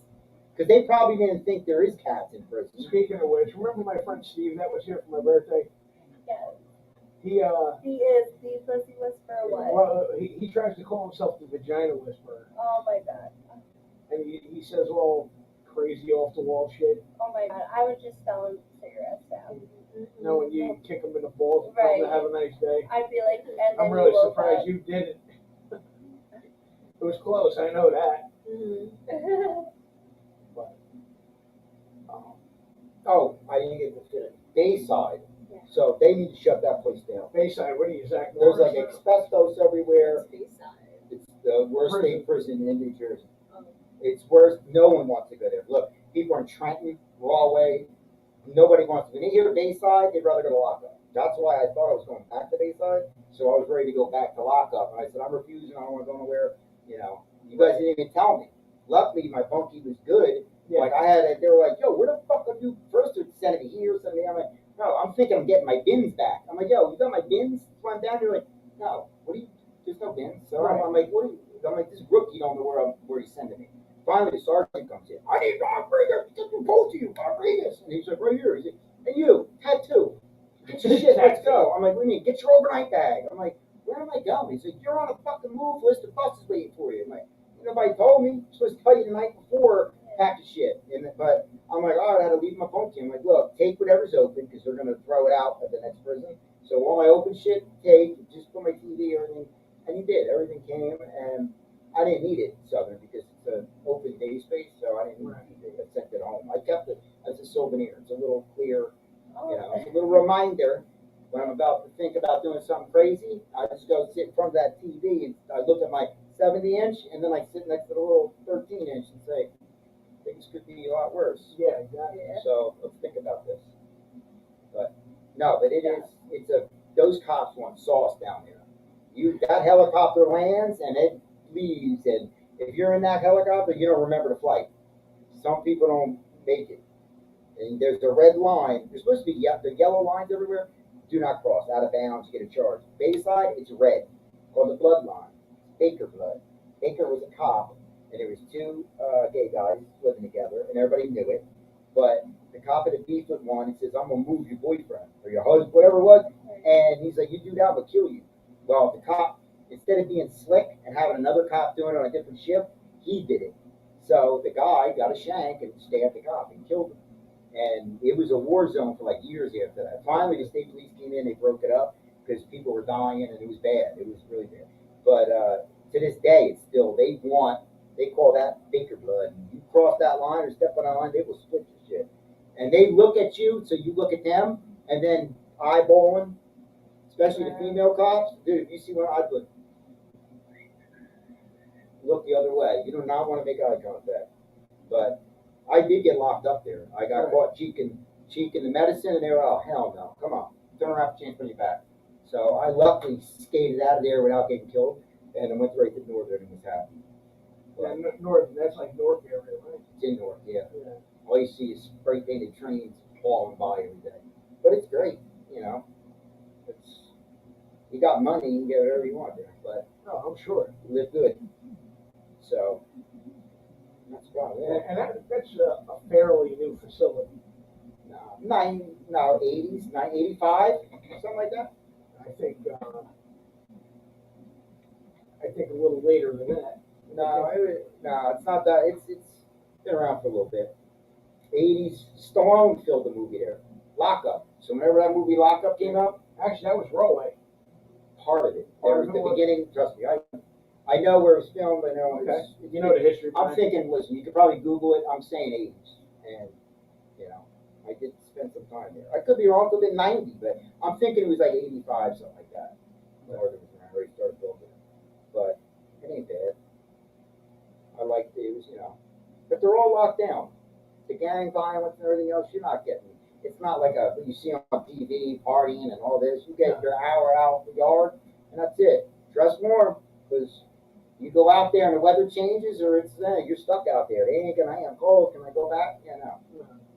Because they probably didn't think there is cats in prison.
Speaking of which, remember my friend Steve that was here for my birthday?
Yes.
He
is the pussy whisperer. What?
well, he tries to call himself the vagina whisperer,
Oh my god.
and he says all crazy off the wall shit.
Oh my god. I would just sell him cigarettes now.
You know, when you kick him in the balls and tell him to have a nice day.
I'd be like, and then
I'm really
you woke
surprised
up.
you did it. It was close, I know that. But
Oh, I didn't get to finish. Bayside.
Yeah.
So they need to shut that place down.
Bayside, what are you, Zach?
There's like
Morris?
asbestos everywhere.
It's Bayside.
It's the worst
Prison.
state prison in New Jersey.
Oh.
It's worse. No one wants to go there. Look, people are in Trenton, Rahway. Nobody wants to. When they hear Bayside, they'd rather go to lockup. That's why I thought I was going back to Bayside. So I was ready to go back to lockup. And I said, I'm refusing. I don't want to go nowhere. You know, you guys didn't even tell me. Luckily, my bunkie was good.
Yeah.
Like they were like, yo, where the fuck are you? First they're sending me here, sending me. I'm like, no, I'm thinking I'm getting my bins back. I'm like, yo, you got my bins? That's why I'm down here. Like, no, what do you? There's no bins. So
Right.
I'm like, what? I'm like, this rookie don't know where he's sending me. Finally, the sergeant comes in. I need Rodriguez. Get them both of you, Rodriguez. And he's like, right here. He's like, and you, tattoo. Get your shit. Let's go. I'm like, what do you mean? Get your overnight bag. I'm like, where am I going? He's like, you're on a fucking move list of buses waiting for you. I'm like, nobody told me. I'm supposed to tell you the night before. Pack of shit. But I'm like, all right, I had to leave my bunkie. I'm like, look, take whatever's open because they're gonna throw it out at the next prison. So all my open shit, take, just put my TV, everything, and he did. Everything came, and I didn't need it, Southern, because it's an open day space, so I didn't need it. I sent it home. I kept it as a souvenir. It's a little clear, it's a little reminder when I'm about to think about doing something crazy. I just go sit in front of that TV and I look at my 70-inch, and then I sit next to the little 13-inch and say, things could be a lot worse.
Yeah, exactly.
So let's think about this. But no, but those cops want sauce down there. That helicopter lands and it leaves, and if you're in that helicopter, you don't remember the flight. Some people don't make it. And there's a red line. There's supposed to be the yellow lines everywhere. Do not cross. Out of bounds, you get a charge. Bayside, it's red, called the blood line. Baker blood. Baker was a cop. And there was two gay guys living together, and everybody knew it. But the cop had a beef with one. He says, "I'm gonna move your boyfriend or your husband, whatever it was." And he's like, "You do that, we'll kill you." Well, the cop, instead of being slick and having another cop doing it on a different shift, he did it. So the guy got a shank and stabbed the cop and killed him. And it was a war zone for like years after that. Finally, the state police came in, they broke it up because people were dying, and it was bad. It was really bad. But to this day, it's still they call that Baker blood. You cross that line or step on that line, they will split your shit. And they look at you, so you look at them, and then eyeballing, especially the female cops. Dude, if you see one, I'd look the other way. You do not want to make eye contact. But I did get locked up there. I got caught cheeking the medicine, and they were, oh, hell no, come on. Turn around, change on your back. So I luckily skated out of there without getting killed, and I went right to Northern and was happy.
Yeah, North, that's like North area, right?
It's in North, yeah.
Yeah.
All you see is spray painted trains hauling by every day. But it's great, you got money, you can get whatever you want there. But
Oh, I'm sure.
you live good. So that's about it.
And that's a fairly new facility.
No, 80s, 85, something like that.
I think a little later than that.
No, it's not that. It's been around for a little bit. 80s. Stallone filmed the movie there. Lockup. So whenever that movie Lockup came out,
Actually, that was Rahway.
part of it.
Part
There
of
was
it
the
was?
beginning. Trust me, I know where it was filmed. I know
Okay.
it's
You know the history.
I'm
behind it.
thinking. Listen, you could probably Google it. I'm saying 80s, and I did spend some time there. I could be wrong. Could have been 90, but I'm thinking it was like 85, something like that. Northern was when I already started building. was, but they're all locked down. The gang violence and everything else, you're not getting. It's not like what you see on TV, partying and all this. You get your hour out in the yard, and that's it. Dress warm, because you go out there and the weather changes, or you're stuck out there. They ain't gonna. Hey, I'm cold. Can I go back? No.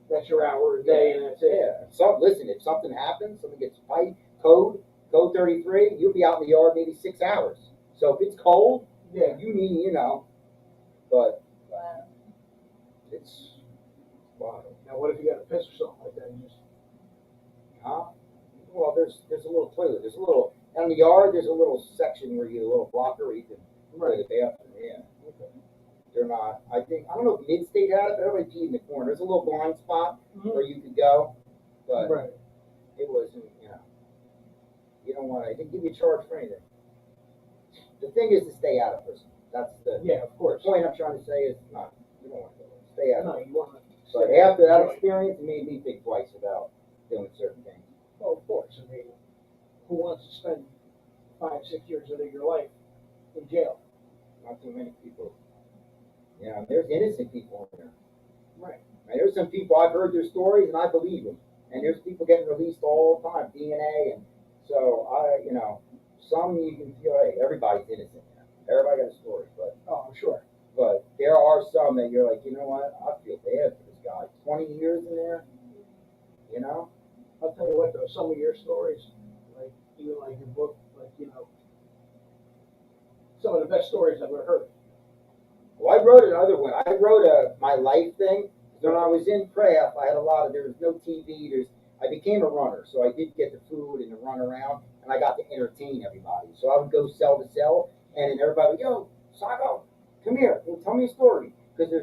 That's your hour a day, and that's it.
Yeah. So listen, if something happens, something gets fight, code 33, you'll be out in the yard maybe 6 hours. So if it's cold,
Yeah.
you need, but
Wow.
it's wild.
Now, what if you got a piss or something like that? You just
Huh? Well, there's a little toilet. There's a little in the yard. There's a little section where a little blocker where you can go to the bathroom. Yeah.
okay.
They're not. I don't know if Mid-State had it, but everybody peed in the corner. There's a little blind spot
Mhm.
where you could go, but
Right.
it wasn't. You don't want to. They didn't give you a charge for anything. The thing is to stay out of prison. That's the
Yeah, of course.
point I'm trying to say is not. You don't want to stay out.
No, you want to.
But after that experience, it made me think twice about doing certain things.
Well, of course. I mean, who wants to spend 5-6 years of your life in jail?
Not too many people. Yeah, there's innocent people in there.
Right.
And there's some people I've heard their stories and I believe them. And there's people getting released all the time, DNA, and so some you can feel hey, everybody's innocent. Everybody got a story,
Oh, I'm sure.
but there are some that you're like, you know what? I feel bad for this guy. 20 years in there,
I'll tell you what, though, some of your stories, like even like your book, like some of the best stories I've ever heard.
Well, I wrote another one. I wrote my life thing. When I was in craft, I had there was no TV. I became a runner, so I did get the food and the run around, and I got to entertain everybody. So I would go cell to cell, and then everybody would, yo, Sago, come here, tell me a story. Because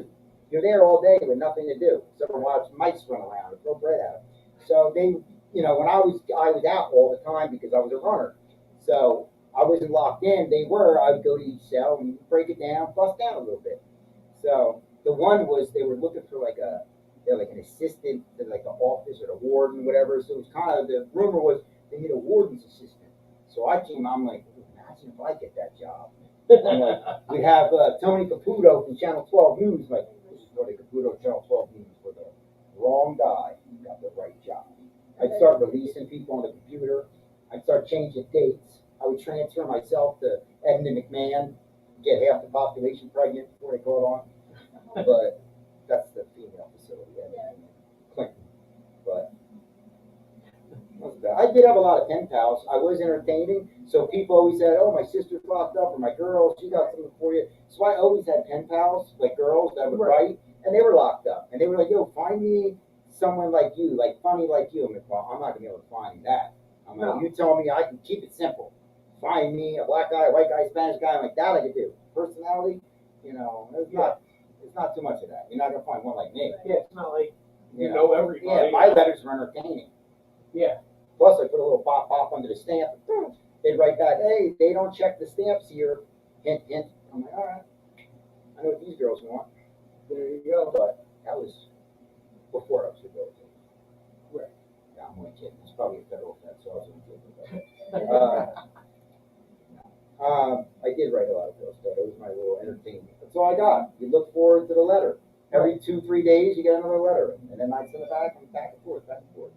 you're there all day with nothing to do. So I watch mice run around and throw bread at them. So they, when I was out all the time because I was a runner. So I wasn't locked in. I would go to each cell and break it down, bust down a little bit. So the one was they were looking for like an assistant to like the office or the warden, whatever. So it was kind of the rumor was they need a warden's assistant. So I'm like, imagine if I get that job. I'm like, we'd have Tony Caputo from Channel 12 News. Like, this is Tony Caputo, Channel 12 News, for the wrong guy. You got the right job. I'd start releasing people on the computer. I'd start changing dates. I would transfer myself to Edna McMahon, get half the population pregnant before they caught on. But that's the female facility, Clinton. But I did have a lot of pen pals. I was entertaining, so people always said, "Oh, my sister's locked up, or my girl, she got something for you." So I always had pen pals, like girls that would write, and they were locked up, and they were like, "Yo, find me someone like you, like funny like you." I'm like, "Well, I'm not gonna be able to find that." I'm like, "You tell me, I can keep it simple. Find me a black guy, a white guy, Spanish guy, like that I could do. Personality, it's not too much of that. You're not gonna find one like me."
Yeah, it's not like you know everybody.
Yeah, my letters were entertaining.
Yeah.
Plus, I put a little pop under the stamp. They'd write back, "Hey, they don't check the stamps here." Hint, hint. I'm like, all right. I know what these girls want.
There you go.
But that was before I was a girl.
Right.
Yeah, I'm only kidding. It's probably a federal offense, so I was only kidding. I did write a lot of girls, but it was my little entertainment. That's all I got. You look forward to the letter. Every 2-3 days, you get another letter, and then I send it back and back and forth, back and forth.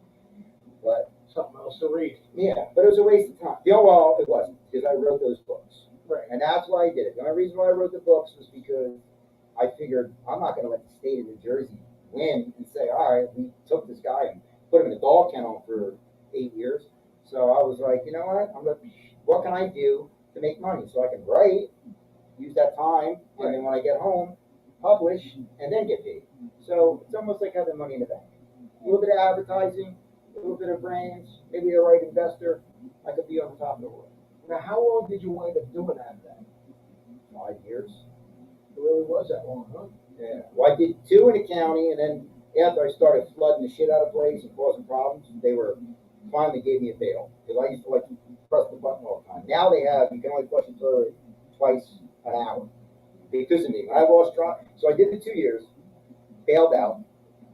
But
something else to read.
yeah, but it was a waste of time. Well, it wasn't, because I wrote those books.
Right.
And that's why I did it. The only reason why I wrote the books was because I figured I'm not going to let the state of New Jersey win and say, all right, we took this guy and put him in a dog kennel for 8 years. So I was like, you know what? What can I do to make money? So I can write, use that time, and then when I get home, publish, and then get paid. So it's almost like having money in the bank. A little bit of advertising, a little bit of brands, maybe a right investor, I could be on top of the world.
Now, how long did you wind up doing that then?
5 years.
It really was that long, huh?
Yeah. Well, I did 2 in the county, and then after I started flooding the shit out of place and causing problems, they finally gave me a bail. Because I used to press the button all the time. Now you can only flush the toilet twice an hour. Because of me. When I lost drive, so I did the 2 years, bailed out,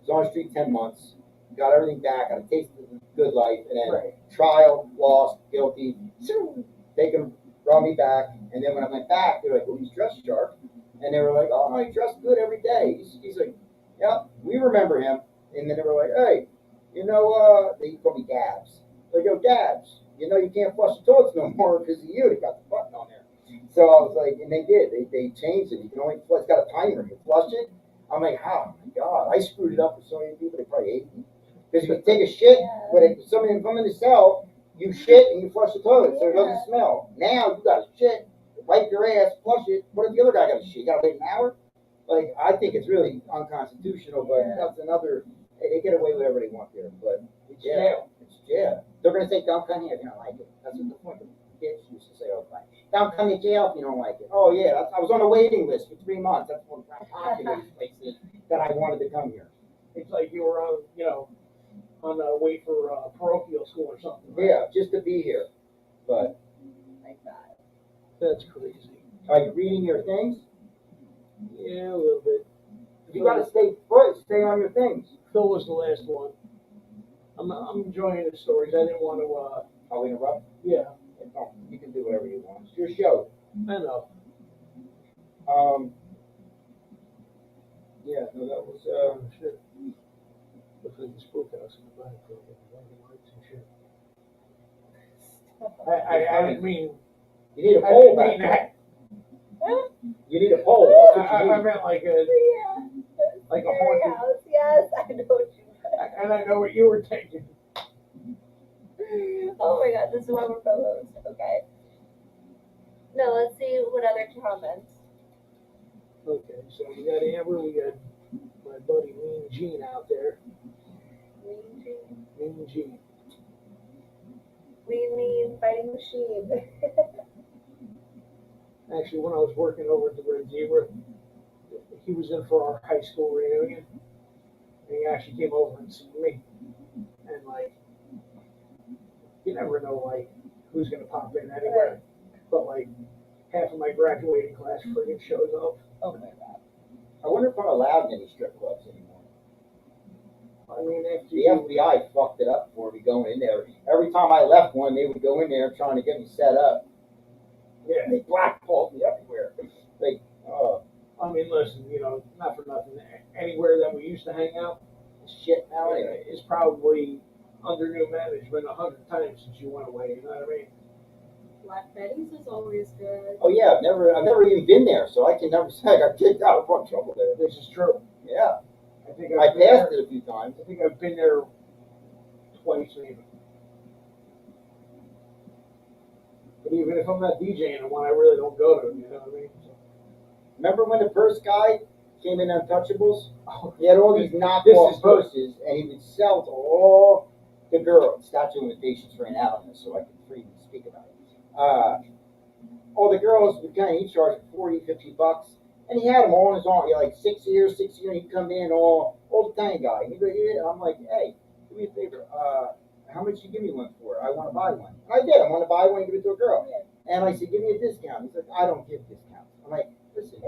was on the street 10 months, got everything back, got a taste of the good life, and then trial, lost, guilty, they can run me back, and then when I went back, they're like, well, he's dressed sharp, And they were like, oh, he dressed good every day. He's like, yeah, we remember him. And then they were like, hey, they call me Dabs. They go, Dabs, you can't flush the toilets no more because of you. They got the button on there. So I was like, and they did. They changed it. You can only flush. It's got a timer. You flush it. I'm like, oh my god, I screwed it up for so many people. They probably hate me because you take a shit. When somebody come in the cell, you shit and you flush the toilet so it doesn't smell. Now you got to shit, wipe your ass, flush it. What if the other guy got to shit? You got to wait an hour. Like, I think it's really unconstitutional, but that's another. They get away with whatever they want there, but it's jail. It's jail. They're gonna say, "Don't come here if you don't like it." That's what the fucking bitch used to say all the time. Don't come to jail if you don't like it. Oh yeah, I was on a waiting list for 3 months. That's what how popular this place is that I wanted to come here.
It's like you were on the way for parochial school or something. Right?
Yeah, just to be here. But
Like that.
That's crazy.
are you reading your things?
Yeah, a little bit.
You gotta stay put. Stay on your things.
Phil was the last one. I'm enjoying the stories. I didn't want to.
I'll interrupt.
Yeah,
No, you can do whatever you want. It's your show.
I know.
Yeah, no, that was
Shit. Looks like the spook house in the back. Lights and shit. I didn't mean.
you need a
I
pole
didn't
back
mean
there.
Huh?
You need a pole. That's what you
I
need.
meant like
Yeah.
Like a
Scary
haunted-
house. Yes, I know what you meant.
and I know what you were thinking.
Oh my god, this is why we're co-hosts. Okay. No, let's see what other comments.
Okay, so we got Amber, we got my buddy Mean Gene out there.
Mean Gene.
Mean Gene.
Mean fighting machine.
Actually, when I was working over at the Red Zebra, he was in for our high school reunion. And he actually came over and seen me. And like, you never know like who's gonna pop in anywhere. But like half of my graduating class friggin' shows up.
Oh my god.
I wonder if I'm allowed in any strip clubs anymore.
I mean, after
The FBI fucked it up for me going in there. Every time I left one, they would go in there trying to get me set up.
yeah.
They blackballed me everywhere. Like,
I mean, listen, not for nothing. Anywhere that we used to hang out,
shit now anyway.
is probably under new management 100 times since you went away. You know what I mean?
Black Betty's is always good.
Oh yeah, I've never even been there, so I can never say I got kicked out. I brought trouble there.
This is true.
Yeah,
I think
I
I've been
passed
there,
it a few times.
I think I've been there twice maybe. But even if I'm not DJing in one, I really don't go to them. You know what I mean? So,
Remember when the purse guy came in Untouchables?
oh,
He had all these
This
knockoff
is good.
purses, and he would sell to all the girls. Statute of limitations ran out on this, so I could freely speak about it. All the girls would kind of each charge $40, $50, and he had them all in his arm. He had like 6 years, he'd come in all the time guy. He'd go, yeah. I'm like, hey, do me a favor. How much you give me one for? I want to buy one. And I did. I want to buy one and give it to a girl. And I said, give me a discount. He's like, I don't give discounts. I'm like, listen,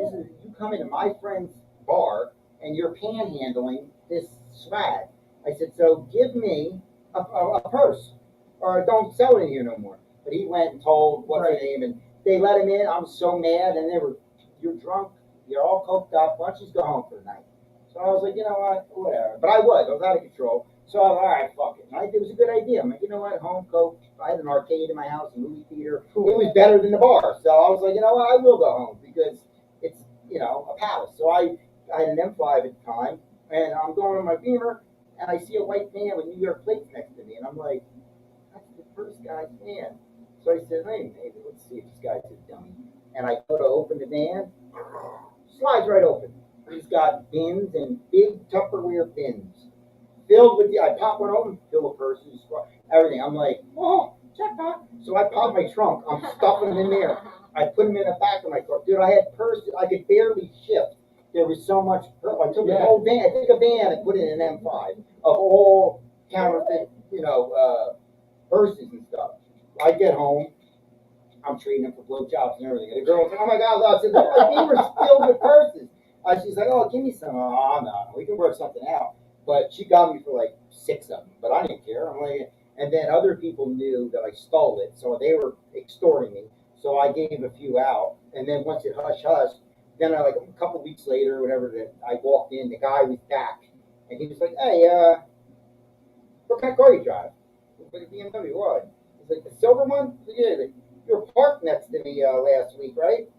you come into my friend's bar and you're panhandling this swag. I said, so give me a purse or don't sell it in here no more. But he went and told what's her name, and they let him in. I was so mad, and you're drunk, you're all coked up. Why don't you just go home for the night? So I was like, you know what, whatever. But I was out of control. So I was all right, fuck it. It was a good idea. I'm like, you know what, home coke. I had an arcade in my house, a movie theater. It was better than the bar. So I was like, you know what, I will go home because it's a palace. So I had an M5 at the time, and I'm going on my Beamer, and I see a white van with New York plates next to me, and I'm like, that's the first guy's van. So I said, hey, maybe let's see if this guy's a dummy. And I go to open the van, slides right open. He's got bins and big Tupperware bins filled with I pop one open, fill with purses, everything. I'm like, oh, check that. So I pop my trunk. I'm stuffing them in there. I put them in the back of my car. Dude, I had purses. I could barely shift. There was so much. I took the whole van. I took a van and put it in an M5 of all counterfeit, purses and stuff. I get home. I'm treating them for blowjobs and everything. And the girl's like, oh my God, I said, no, my beamer's filled with purses. She's like, oh, give me some. Oh, no, we can work something out. But she got me for like 6 of them. But I didn't care. I'm like, and then other people knew that I stole it. So they were extorting me. So I gave a few out. And then once it hush-hushed, then like a couple weeks later, whatever, that I walked in, the guy was back, and he was like, "Hey, what kind of car you drive?" I was like, "BMW, why?" He's like, "The silver one?" I said, "Yeah." He's like, "You were parked next to me last week, right?"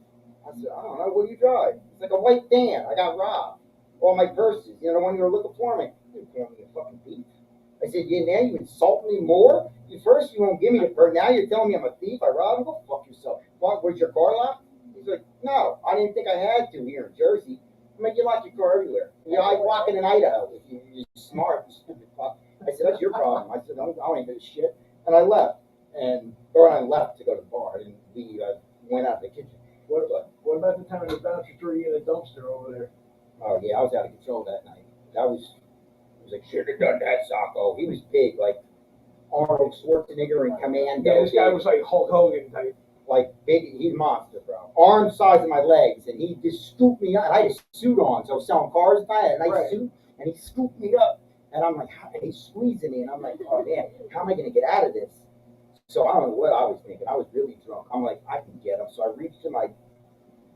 I said, "I don't know. What do you drive?" It's like a white van. I got robbed. All my purses, the one you were looking for. I'm like, "You call me a fucking thief?" I said, "Yeah, now you insult me more? First you won't give me the purse. Now you're telling me I'm a thief. I robbed him. Go fuck yourself. What? Was your car locked?" He's like, "No, I didn't think I had to here in Jersey." I'm like, "You lock your car everywhere. You're like walking in Idaho. If you're smart, you stupid fuck." I said, "That's your problem." I said, I don't even do shit." And I left. Or I left to go to the bar. I didn't leave. I went out to the kitchen.
What about the time the bouncer threw you in a dumpster over there?
Oh, yeah, I was out of control that night. It was like, "Should have done that, Socko." He was big, like Arnold Schwarzenegger in Commando.
Yeah, this guy was like Hulk Hogan type.
Like big, he's a monster, bro. Arm size of my legs, and he just scooped me up. And I had a suit on, so I was selling cars. And I had a nice
Right.
suit, and he scooped me up, and I'm like, and he's squeezing me, and I'm like, "Oh man, how am I gonna get out of this?" So I don't know what I was thinking. I was really drunk. I'm like, I can get him. So I reached in my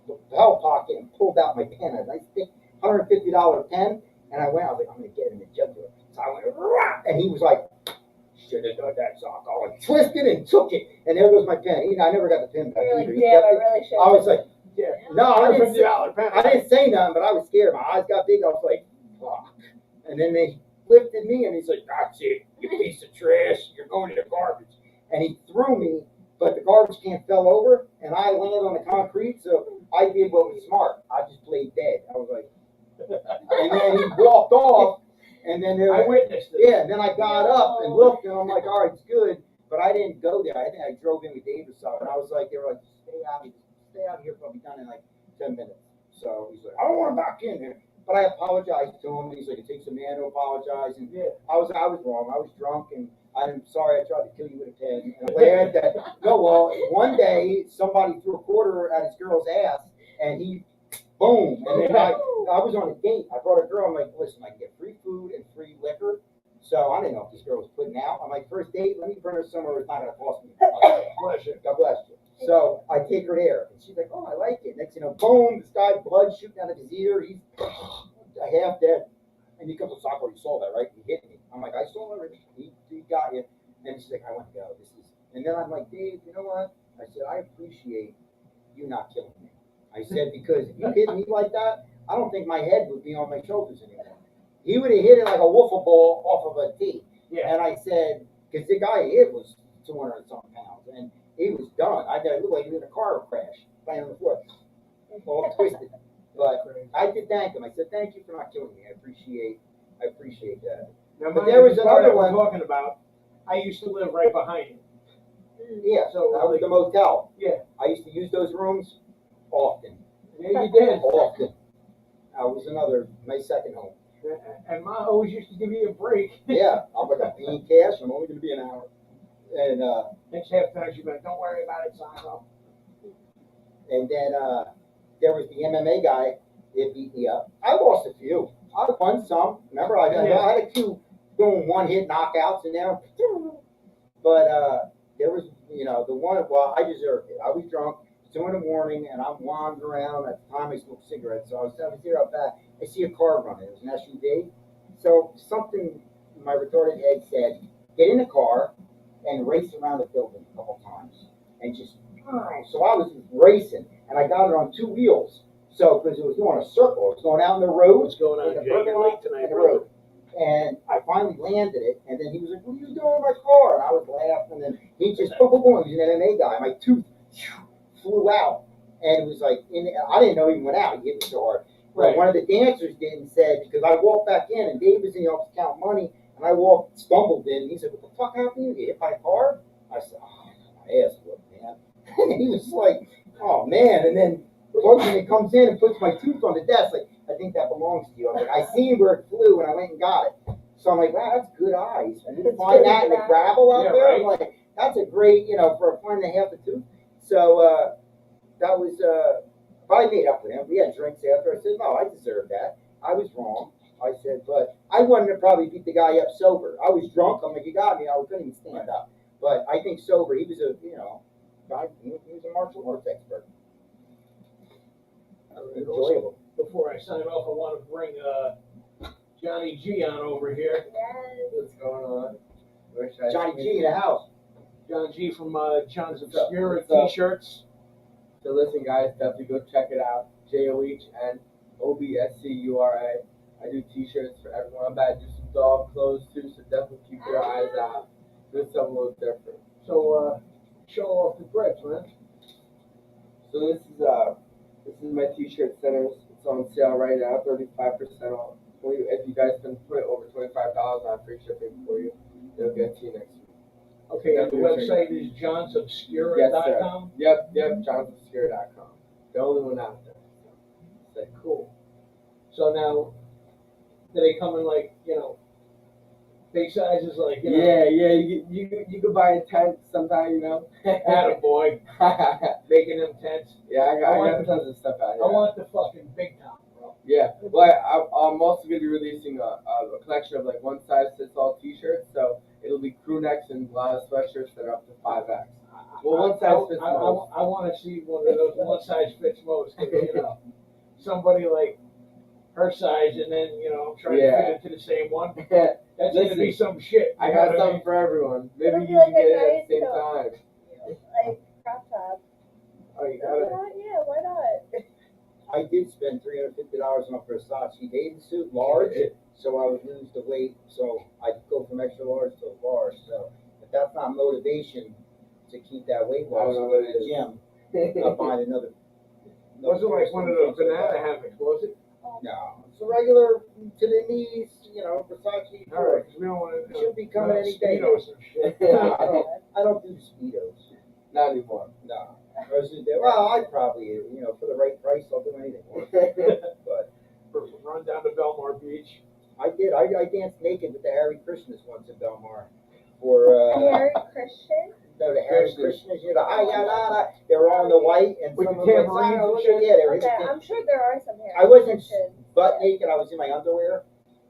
lapel pocket and pulled out my pen, a nice thick $150 pen, and I was like, "I'm gonna get him the jugular." So I went, "Rah!" And he was like, "Should have done that, Socko," and twisted and took it, and there goes my pen. I never got the pen back
You're
either.
like,
He
damn,
kept
I
it.
really should.
I was like,
Yeah.
no, I didn't say,
pen.
I didn't say nothing, but I was scared. My eyes got big. I was like, fuck. And then they lifted me, and he's like, "That's it, you piece of trash. You're going to the garbage." And he threw me, but the garbage can fell over, and I landed on the concrete. So I did what was smart. I just played dead. I was like, and then he walked off, and then there
I
was,
witnessed it.
yeah, and then I got up and looked, and I'm like, "All right, it's good." But I didn't go there. I think I drove in with Dave or something. And I was like, they were like, stay out here, I'll be done in like 10 minutes. So he's like, "I don't want him back in here." But I apologized to him. He's like, "It takes a man to apologize." And
Yeah.
I was wrong. I was drunk, and I'm sorry I tried to kill you with a pen. And I'm glad that, no, well, one day somebody threw a quarter at his girl's ass, and he, boom. And then I was on a date. I brought a girl. I'm like, "Listen, I can get free food and free liquor." So I didn't know if this girl was putting out. I'm like, "First date, let me bring her somewhere where it's not going to cost me."
Bless you.
God bless you. So I take her there, and she's like, "Oh, I like it." Next, boom, this guy, blood shooting out of his ear. He's half dead. And he comes to Socko, "You saw that, right? He hit me." I'm like, "I saw everything. He got you." And she's like, "I want to go. This is." And then I'm like, "Dave, you know what?" I said, "I appreciate you not killing me." I said, "Because if you hit me like that, I don't think my head would be on my shoulders anymore." He would have hit it like a wiffle ball off of a tee.
Yeah.
And I said, because the guy he hit was 200 and something pounds, and he was done. I got look like he was in a car crash, laying on the floor, all twisted. But I did thank him. I said, "Thank you for not killing me. I appreciate that."
Now,
But there was another one.
we're talking about. I used to live right behind him.
Yeah,
So,
that was the motel.
Yeah.
I used to use those rooms often.
Yeah, you did.
Often. That was my second home.
And Ma always used to give me a break.
Yeah, I'm like, "I'm paying cash. I'm only going to be an hour." And
Next half time she'd be like, "Don't worry about it, Socko."
and then there was the MMA guy that beat me up. I lost a few. I won some. Remember, I had a few boom, one hit knockouts in there. But there was, the one. Well, I deserved it. I was drunk. It's 2 a.m, and I'm wandering around. At the time, I smoked cigarettes, so I was here out back. I see a car running. It was an SUV. So something in my retarded head said, "Get in the car and race around the building a couple times," and just. So I was racing, and I got it on 2 wheels. So because it was going a circle, it was going out in the road.
What's going on,
in the
Jay?
parking
You're
lot,
late tonight,
in the
brother.
road. And I finally landed it, and then he was like, "What are you doing with my car?" And I was laughing, and he just boom, boom, boom. He's an MMA guy. My tooth flew out, and it was like, I didn't know he went out. He hit me so hard. But
Right.
one of the dancers did and said, because I walked back in, and Dave was in the office counting money, and I stumbled in. And he said, "What the fuck happened to you? You hit by a car?" I said, "Oh, my ass whooped, man." And he was like, "Oh man." And then he comes in and puts my tooth on the desk, like, "I think that belongs to you." I was like, "I seen where it flew, and I went and got it." So I'm like, "Wow, that's good eyes." And you find that in the gravel out
Yeah,
there.
right.
I'm like, that's a great, for finding half the tooth. So that was, but I made up with him. We had drinks after. I said, "No, I deserve that. I was wrong." I said, but I wanted to probably beat the guy up sober. I was drunk. I'm like, "You got me." I couldn't even stand up. But I think sober, he was guy, he was a martial arts expert.
sign off, I want to bring Johnny G on over here.
Yes.
What's going on?
Johnny G in the house.
John G from John's
What's up?
Obscura
What's up?
T-shirts.
So listen, guys, definitely go check it out. JOHNOBSCURA. I do T-shirts for everyone. I'm about to do some dog clothes too, so definitely keep your eyes out. Do something a little different.
So show off the breads, man.
So this is my T-shirt centers. It's on sale right now, 35% off. If you guys can put over $25 on free shipping for you, it'll get to you next week.
Okay, and the website is johnsobscura.com.
Yep, johnsobscura.com. The only one out there. So
Cool. So now, do they come in like, big sizes, like,
yeah, you could buy a tent sometime,
attaboy, making them tents.
Yeah, I
I want
got
the-
tons of stuff out
I
here.
want the fucking big top, bro.
Yeah, well, I'm also going to be releasing a collection of like one size fits all T-shirts. So it'll be crew necks and a lot of sweatshirts that are up to 5X. Well, one size fits most.
I want to see one of those one size fits most. 'Cause, somebody like her size, and then I'm trying to fit into the same one. That's gonna be some shit.
I
you
got
know what
something
mean?
for everyone. Maybe
It'll
you
be like
can get
a
it at
nice,
the same time.
Like crop top.
Oh, you
Why
got it.
not? Yeah, why not?
I did spend $350 on a Versace bathing suit, large, so I would lose the weight, so I'd go from extra large to large. So if that's not motivation to keep that weight
I
loss,
don't know
go
what
to
it
the
is.
gym. I'll find another.
Was it like one of those banana hammocks? Was it?
No, it's a regular to the knees, Versace.
All right, 'cause we don't want to.
Should be coming any day.
Speedos and shit.
I don't do speedos.
Not anymore.
No. Well, I'd probably, for the right price, I'll do anything. But
Run down to Belmar Beach.
I did. I danced naked with the Harry Krishnas once at Belmar. For
Harry Christian?
no, the Harry Krishnas, they were all in the white and
With
some
the
of them
tambourines and
look
shit?
at- yeah, they were
Okay, I'm sure there are some Harry
I wasn't
Christians.
butt naked. I was in my underwear,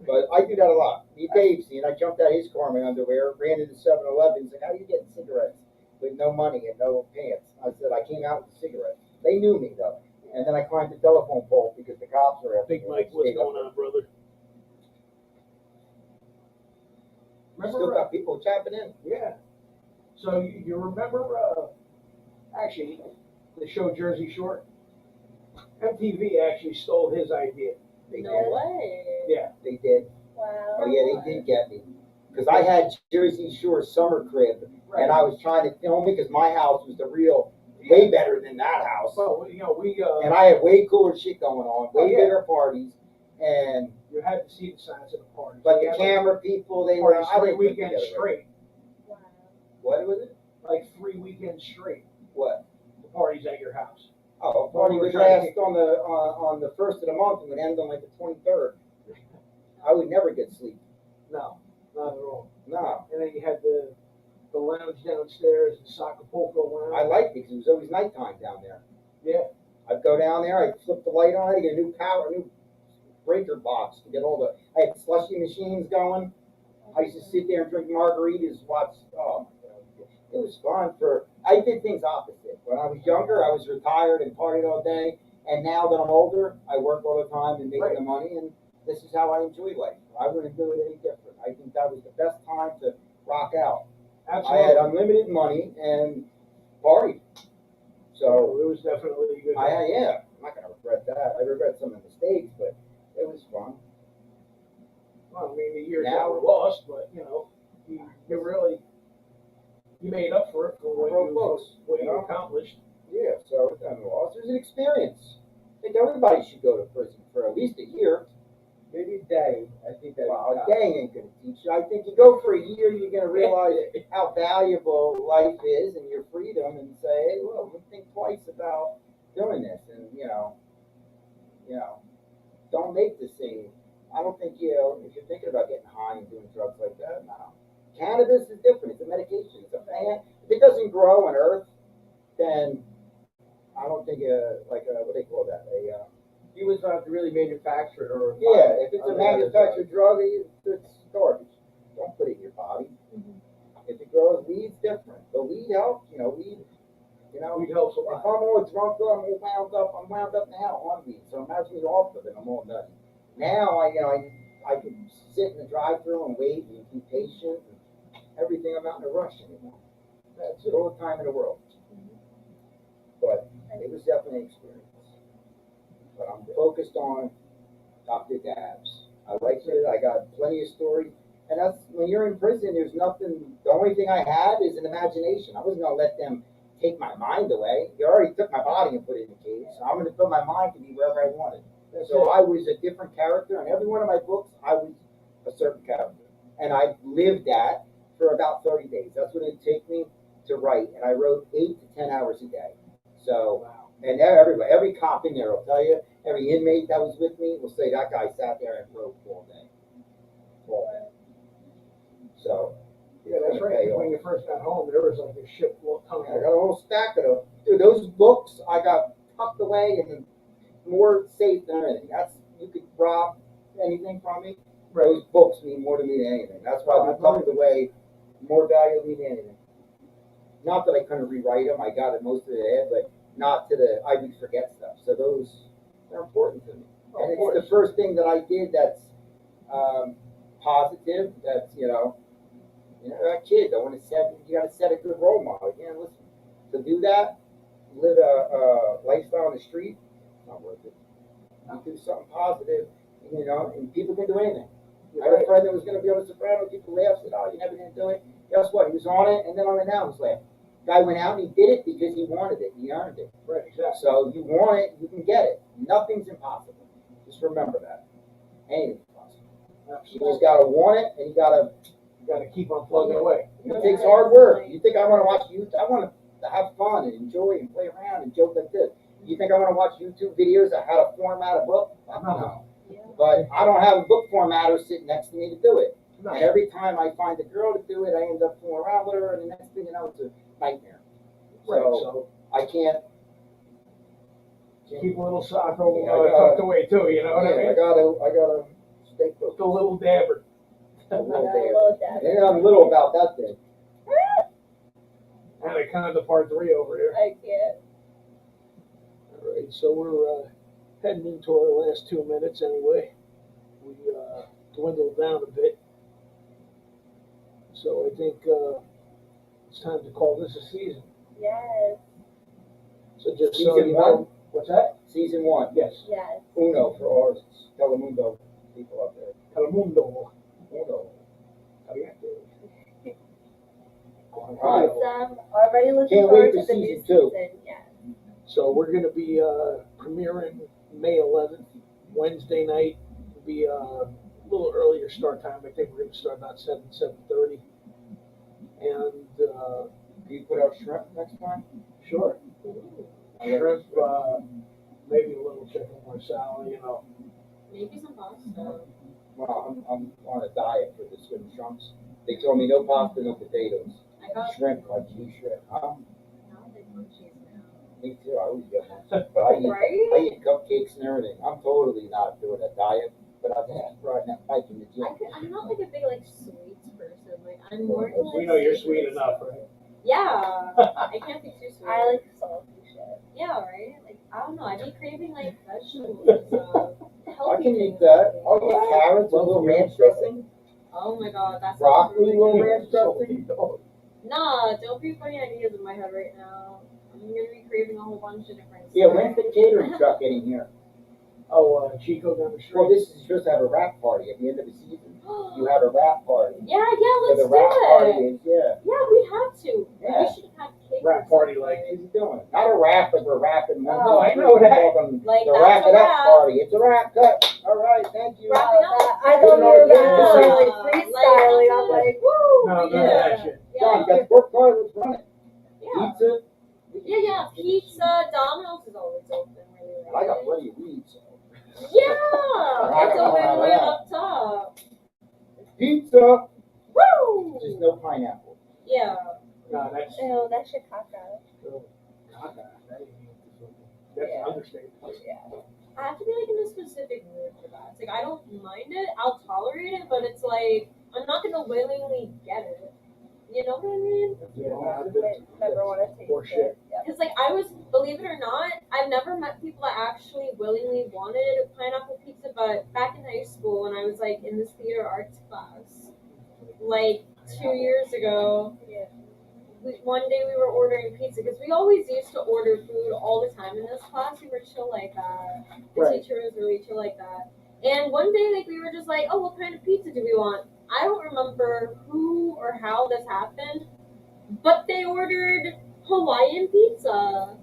but I do that a lot. Dave seen. I jumped out of his car in my underwear, ran into 7-Eleven. He's like, "How are you getting cigarettes with no money and no pants?" I said, "I came out with cigarettes." They knew me though, and then I climbed the telephone pole because the cops were after
Big
me.
Mike, what's going on, brother?
Still
Remember?
got people tapping in.
Yeah. So you remember? Actually, the show Jersey Shore. MTV actually stole his idea.
They
No
did.
way.
Yeah.
They did.
Wow.
Oh yeah, they did get me. Because I had Jersey Shore summer crib, and I was trying to film it because my house was the real, way better than that house.
Well, we
And I had way cooler shit going on, way
Oh, yeah.
bigger parties, and
you had to see the signs of the party.
but
We
the
had,
camera people, they
like,
were
parties
I
3
didn't put
weekends
together.
straight.
Wow.
What was it?
Like 3 weekends straight.
What?
The parties at your house.
Oh, a party would last on the first of the month and would end on like the 23rd. I would never get sleep.
No, not at all.
No,
And then you had the lounge downstairs, the Acapulco lounge.
I liked it because it was always nighttime down there.
Yeah.
I'd go down there, I'd flip the light on, I'd get a new breaker box to get all the. I had slushy machines going. I used to sit there and drink margaritas, watch. Oh my God, it was fun. I did things opposite. When I was younger, I was retired and partied all day, and now that I'm older, I work all the time and making the money, and this is how I enjoy life. I wouldn't do it any different. I think that was the best time to rock out.
Absolutely.
I had unlimited money and party. So
it was definitely a good.
yeah, I'm not gonna regret that. I regret some of the mistakes, but it was fun.
Well, I mean, the years
Now-
that were lost, but you really made up for it for
I wrote books,
what
you
you
know?
accomplished.
Yeah, so it was an experience. I think everybody should go to prison for at least a year.
Maybe a day. I think that.
Well, a day ain't gonna teach you. I think you go for a year, you're gonna realize how valuable life is and your freedom, and say, hey, well, let me think twice about doing this, and don't make the same. I don't think if you're thinking about getting high and doing drugs like that, no. Cannabis is different. It's a medication. It's a plant. If it doesn't grow on Earth, then I don't think what do they call that?
He was not really manufactured or.
Yeah, if it's a manufactured drug, it's garbage. Don't put it in your body. If it grows, weed's different. But weed helps, weed You know,
Weed helps a
if
lot.
I'm all drunk, I'm wound up now on weed. So imagine me off of it, I'm all nutty. Now I can sit in the drive-through and wait and be patient and everything. I'm not in a rush anymore.
That's
It's
it.
all the time in the world. But it was definitely an experience. But I'm focused on Dr. Dabs. I liked it. I got plenty of story. And that's when you're in prison, there's nothing, the only thing I had is an imagination. I wasn't gonna let them take my mind away. They already took my body and put it in a cage. So I'm gonna put my mind to be wherever I wanted. So I was a different character. In every one of my books, I was a certain character. And I lived that for about 30 days. That's what it'd take me to write. And I wrote 8 to 10 hours a day. So, and every cop in there will tell you, every inmate that was with me will say that guy sat there and wrote all day. All day. So,
Yeah, that's right. When you first got home, there was like a ship coming.
I got a whole stack of them. Dude, those books I got tucked away and more safe than anything. That's, you could rob anything from me.
Right.
Those books mean more to me than anything. That's why they're tucked away more valuably than anything. Not that I couldn't rewrite them. I got it most of it, but not to the, I would forget stuff. So those are important to me. And it's the first thing that I did that's positive. That's, that kid, I want to set, you got to set a good role model. Again, listen, to do that, live a lifestyle on the street, it's not worth it. You do something positive, and people can do anything. I had a friend that was going to be on The Sopranos. People laughed, said, "Oh, you never did do it." Guess what? He was on it, and then on it now, he was laughing. Guy went out and he did it because he wanted it. He earned it.
Right, exactly.
So you want it, you can get it. Nothing's impossible. Just remember that. Anything's possible. You just gotta want it, and you gotta
keep on plugging away.
It takes hard work. You think I want to watch YouTube? I want to have fun and enjoy and play around and joke like this. You think I want to watch YouTube videos of how to format a book? No. But I don't have a book formatter sitting next to me to do it.
No.
And every time I find a girl to do it, I end up fooling around with her, and the next thing you know, it's a nightmare.
Right,
So I can't.
Keep a little sock tucked away too, you know what I mean?
I gotta stay focused.
The little dabber.
A little
I
bit.
love that.
Yeah, I'm little about that thing.
Anaconda part 3 over here.
I can't.
All right, so we're heading into our last 2 minutes anyway. We dwindled down a bit. So I think it's time to call this a season.
Yes.
So just so
Season
you
1?
know, what's that?
Season 1.
Yes.
Yes.
Uno for our Telemundo people out there.
Telemundo.
Uno.
Alright. Already looking
Can't
forward
wait
to
for
the new
season 2.
season. Yes.
So we're going to be premiering May 11th, Wednesday night. It'll be a little earlier start time. I think we're going to start about 7:30. And
Do you put out shrimp next time?
sure, shrimp, maybe a little chicken marsala,
Maybe some pasta.
Well, I'm on a diet for the swim trunks. They told me no pasta, no potatoes.
I got
Shrimp, like cheese shrimp.
now they put cheese now.
Me too, I always get one. But I
Right?
eat cupcakes and everything. I'm totally not doing a diet, but I've had riding that bike in the gym.
I'm not like a big sweets person. Like I'm more into,
we know you're sweet enough, right?
Yeah. I can't be too sweet.
I like salty shit.
Yeah, right? Like I don't know, I'd be craving vegetables and stuff.
I
Healthy
can
things.
eat that. I'll eat carrots, a little ranch dressing,
Oh my god, that's
broccoli, a little ranch dressing.
Nah, don't be putting ideas in my head right now. I'm gonna be craving a whole bunch of different
Yeah, when's the catering truck getting here?
Oh, Chico down the street.
Well, this is supposed to have a wrap party at the end of the season. You have a wrap party.
Yeah,
So
let's
the
do
wrap party
it.
is, yeah.
Yeah, we have to.
Yeah.
We should have had cake.
Wrap
or
party,
something.
like,
What are you doing? Not a wrap, like we're wrapping one.
Oh,
I know that.
Like,
The
that's
wrap
a
it up
wrap.
party. It's a wrap cut. All right, thank you.
Wrapping up.
I thought you were
Yeah.
gonna say like
Like,
freestyling. I'm
that's
like, woo!
No, none of
Yeah.
that shit.
John, you got the work card, let's run it.
Yeah.
Pizza.
Yeah. Pizza. Domino's is always open. Really.
I got plenty of weed, so.
Yeah.
I
It's
don't know
open
about
right
that.
up top.
Pizza.
Woo!
Just no pineapple.
Yeah.
No, that's
Ew, that's Chicago.
that's an understatement.
I have to be in a specific mood for that. It's I don't mind it. I'll tolerate it, but it's I'm not gonna willingly get it. You know what I mean?
Yeah,
Never want to taste
horseshit.
it. Yeah.
Because like I was, believe it or not, I've never met people that actually willingly wanted pineapple pizza. But back in high school, when I was like in this theater arts class, like 2 years ago, one day we were ordering pizza because we always used to order food all the time in this class. We were chill like that. The
Right.
teacher was really chill like that. And one day, like we were just like, oh, what kind of pizza do we want? I don't remember who or how this happened, but they ordered Hawaiian pizza.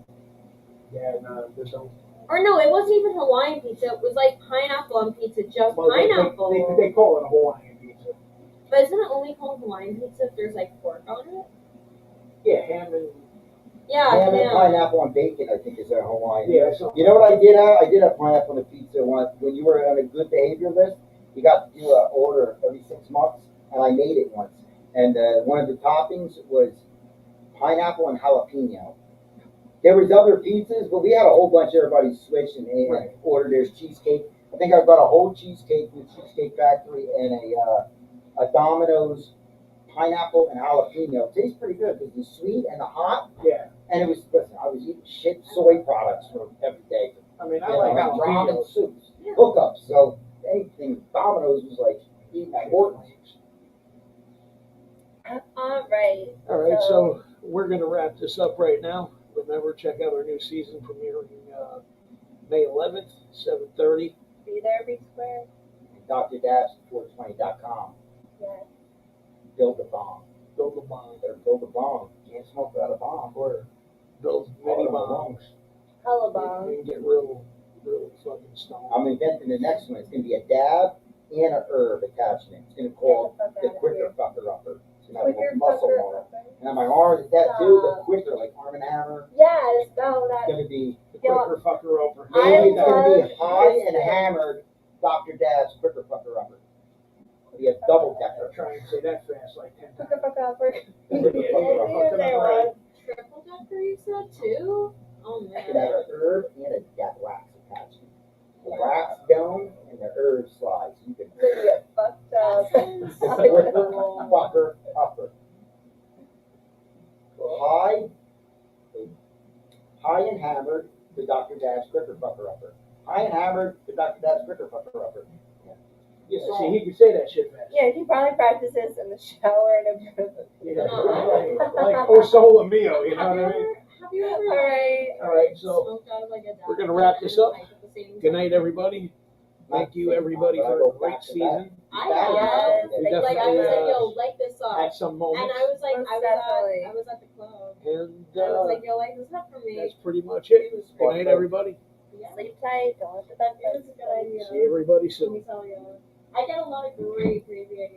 Yeah, no, there's no.
Or no, it wasn't even Hawaiian pizza. It was like pineapple on pizza, just
Well,
pineapple.
they call it a Hawaiian pizza.
But isn't it only called Hawaiian pizza if there's like pork on it?
Yeah, ham and.
Yeah,
Ham and
yeah.
pineapple and bacon, I think, is a Hawaiian.
Yeah, so.
You know what I did have? I did have pineapple on the pizza once. When you were on a good behavior list, you got to do an order every 6 months, and I made it once. And one of the toppings was pineapple and jalapeno. There was other pizzas, but we had a whole bunch. Everybody switched and
Right.
ordered their cheesecake. I think I got a whole cheesecake from the Cheesecake Factory and a Domino's pineapple and jalapeno. It tastes pretty good because the sweet and the hot.
Yeah.
And it was, listen, I was eating shit soy products for every day.
I mean, I
You
like
know, ramen
jalapenos.
soups, hookups. So anything Domino's was like eating important.
All right.
All right, so we're gonna wrap this up right now. Remember, check out our new season premiering May 11th, 7:30.
Be there, be square.
DrDabs420.com.
Yeah.
Build a bomb.
Build a bomb.
Better build a bomb. Can't smoke without a bomb.
Or build mini bombs.
Hella
We
bomb.
can get real fucking stoned.
I'm inventing the next one. It's gonna be a dab and a herb attachment. It's gonna be called the quicker fucker upper. It's gonna have a
Quicker
little muscle
fucker.
on it. And on my arm is that too, the quicker, like Arm and Hammer.
Yes, no,
It's
that.
gonna be
The quicker fucker over.
maybe it's gonna be
love
high
this
and
thing.
hammered Dr. Dab's quicker fucker upper. It'll be a double decker.
Try and say that fast like 10 times.
Fucker, fucker, fucker.
Quicker
Yeah,
fucker
yeah,
upper.
yeah. Right.
Triple decker, you said too? Oh
It could have
man.
a herb and a death wax attachment. The wax dome and the herb slides. You can
Gonna get fucked up.
the quicker fucker upper. High and hammered, the Dr. Dab's quicker fucker upper. High and hammered, the Dr. Dab's quicker fucker upper.
Yeah, see, he can say that shit fast.
Yeah, he probably practices in the shower and in
Yeah, like O Solo Mio, you know
Have
what
you
I
ever,
mean?
have you ever
All right.
All right, so
smoked out of like a dab
we're gonna wrap this up.
pipe at the same
good
time?
night, everybody. Thank you, everybody, for a great season.
I
Back
have.
to
We
back.
Like I
definitely,
was like, yo, light this up.
At some
And
moments,
I was like,
Most
I
definitely.
was at the club.
and
I was like, yo, light this up for me.
that's pretty much it. Good night, everybody.
Yeah.
Sleep tight. Don't let the bed
It was a good idea.
See everybody
Let
soon.
me tell you. I get a lot of great crazy ideas.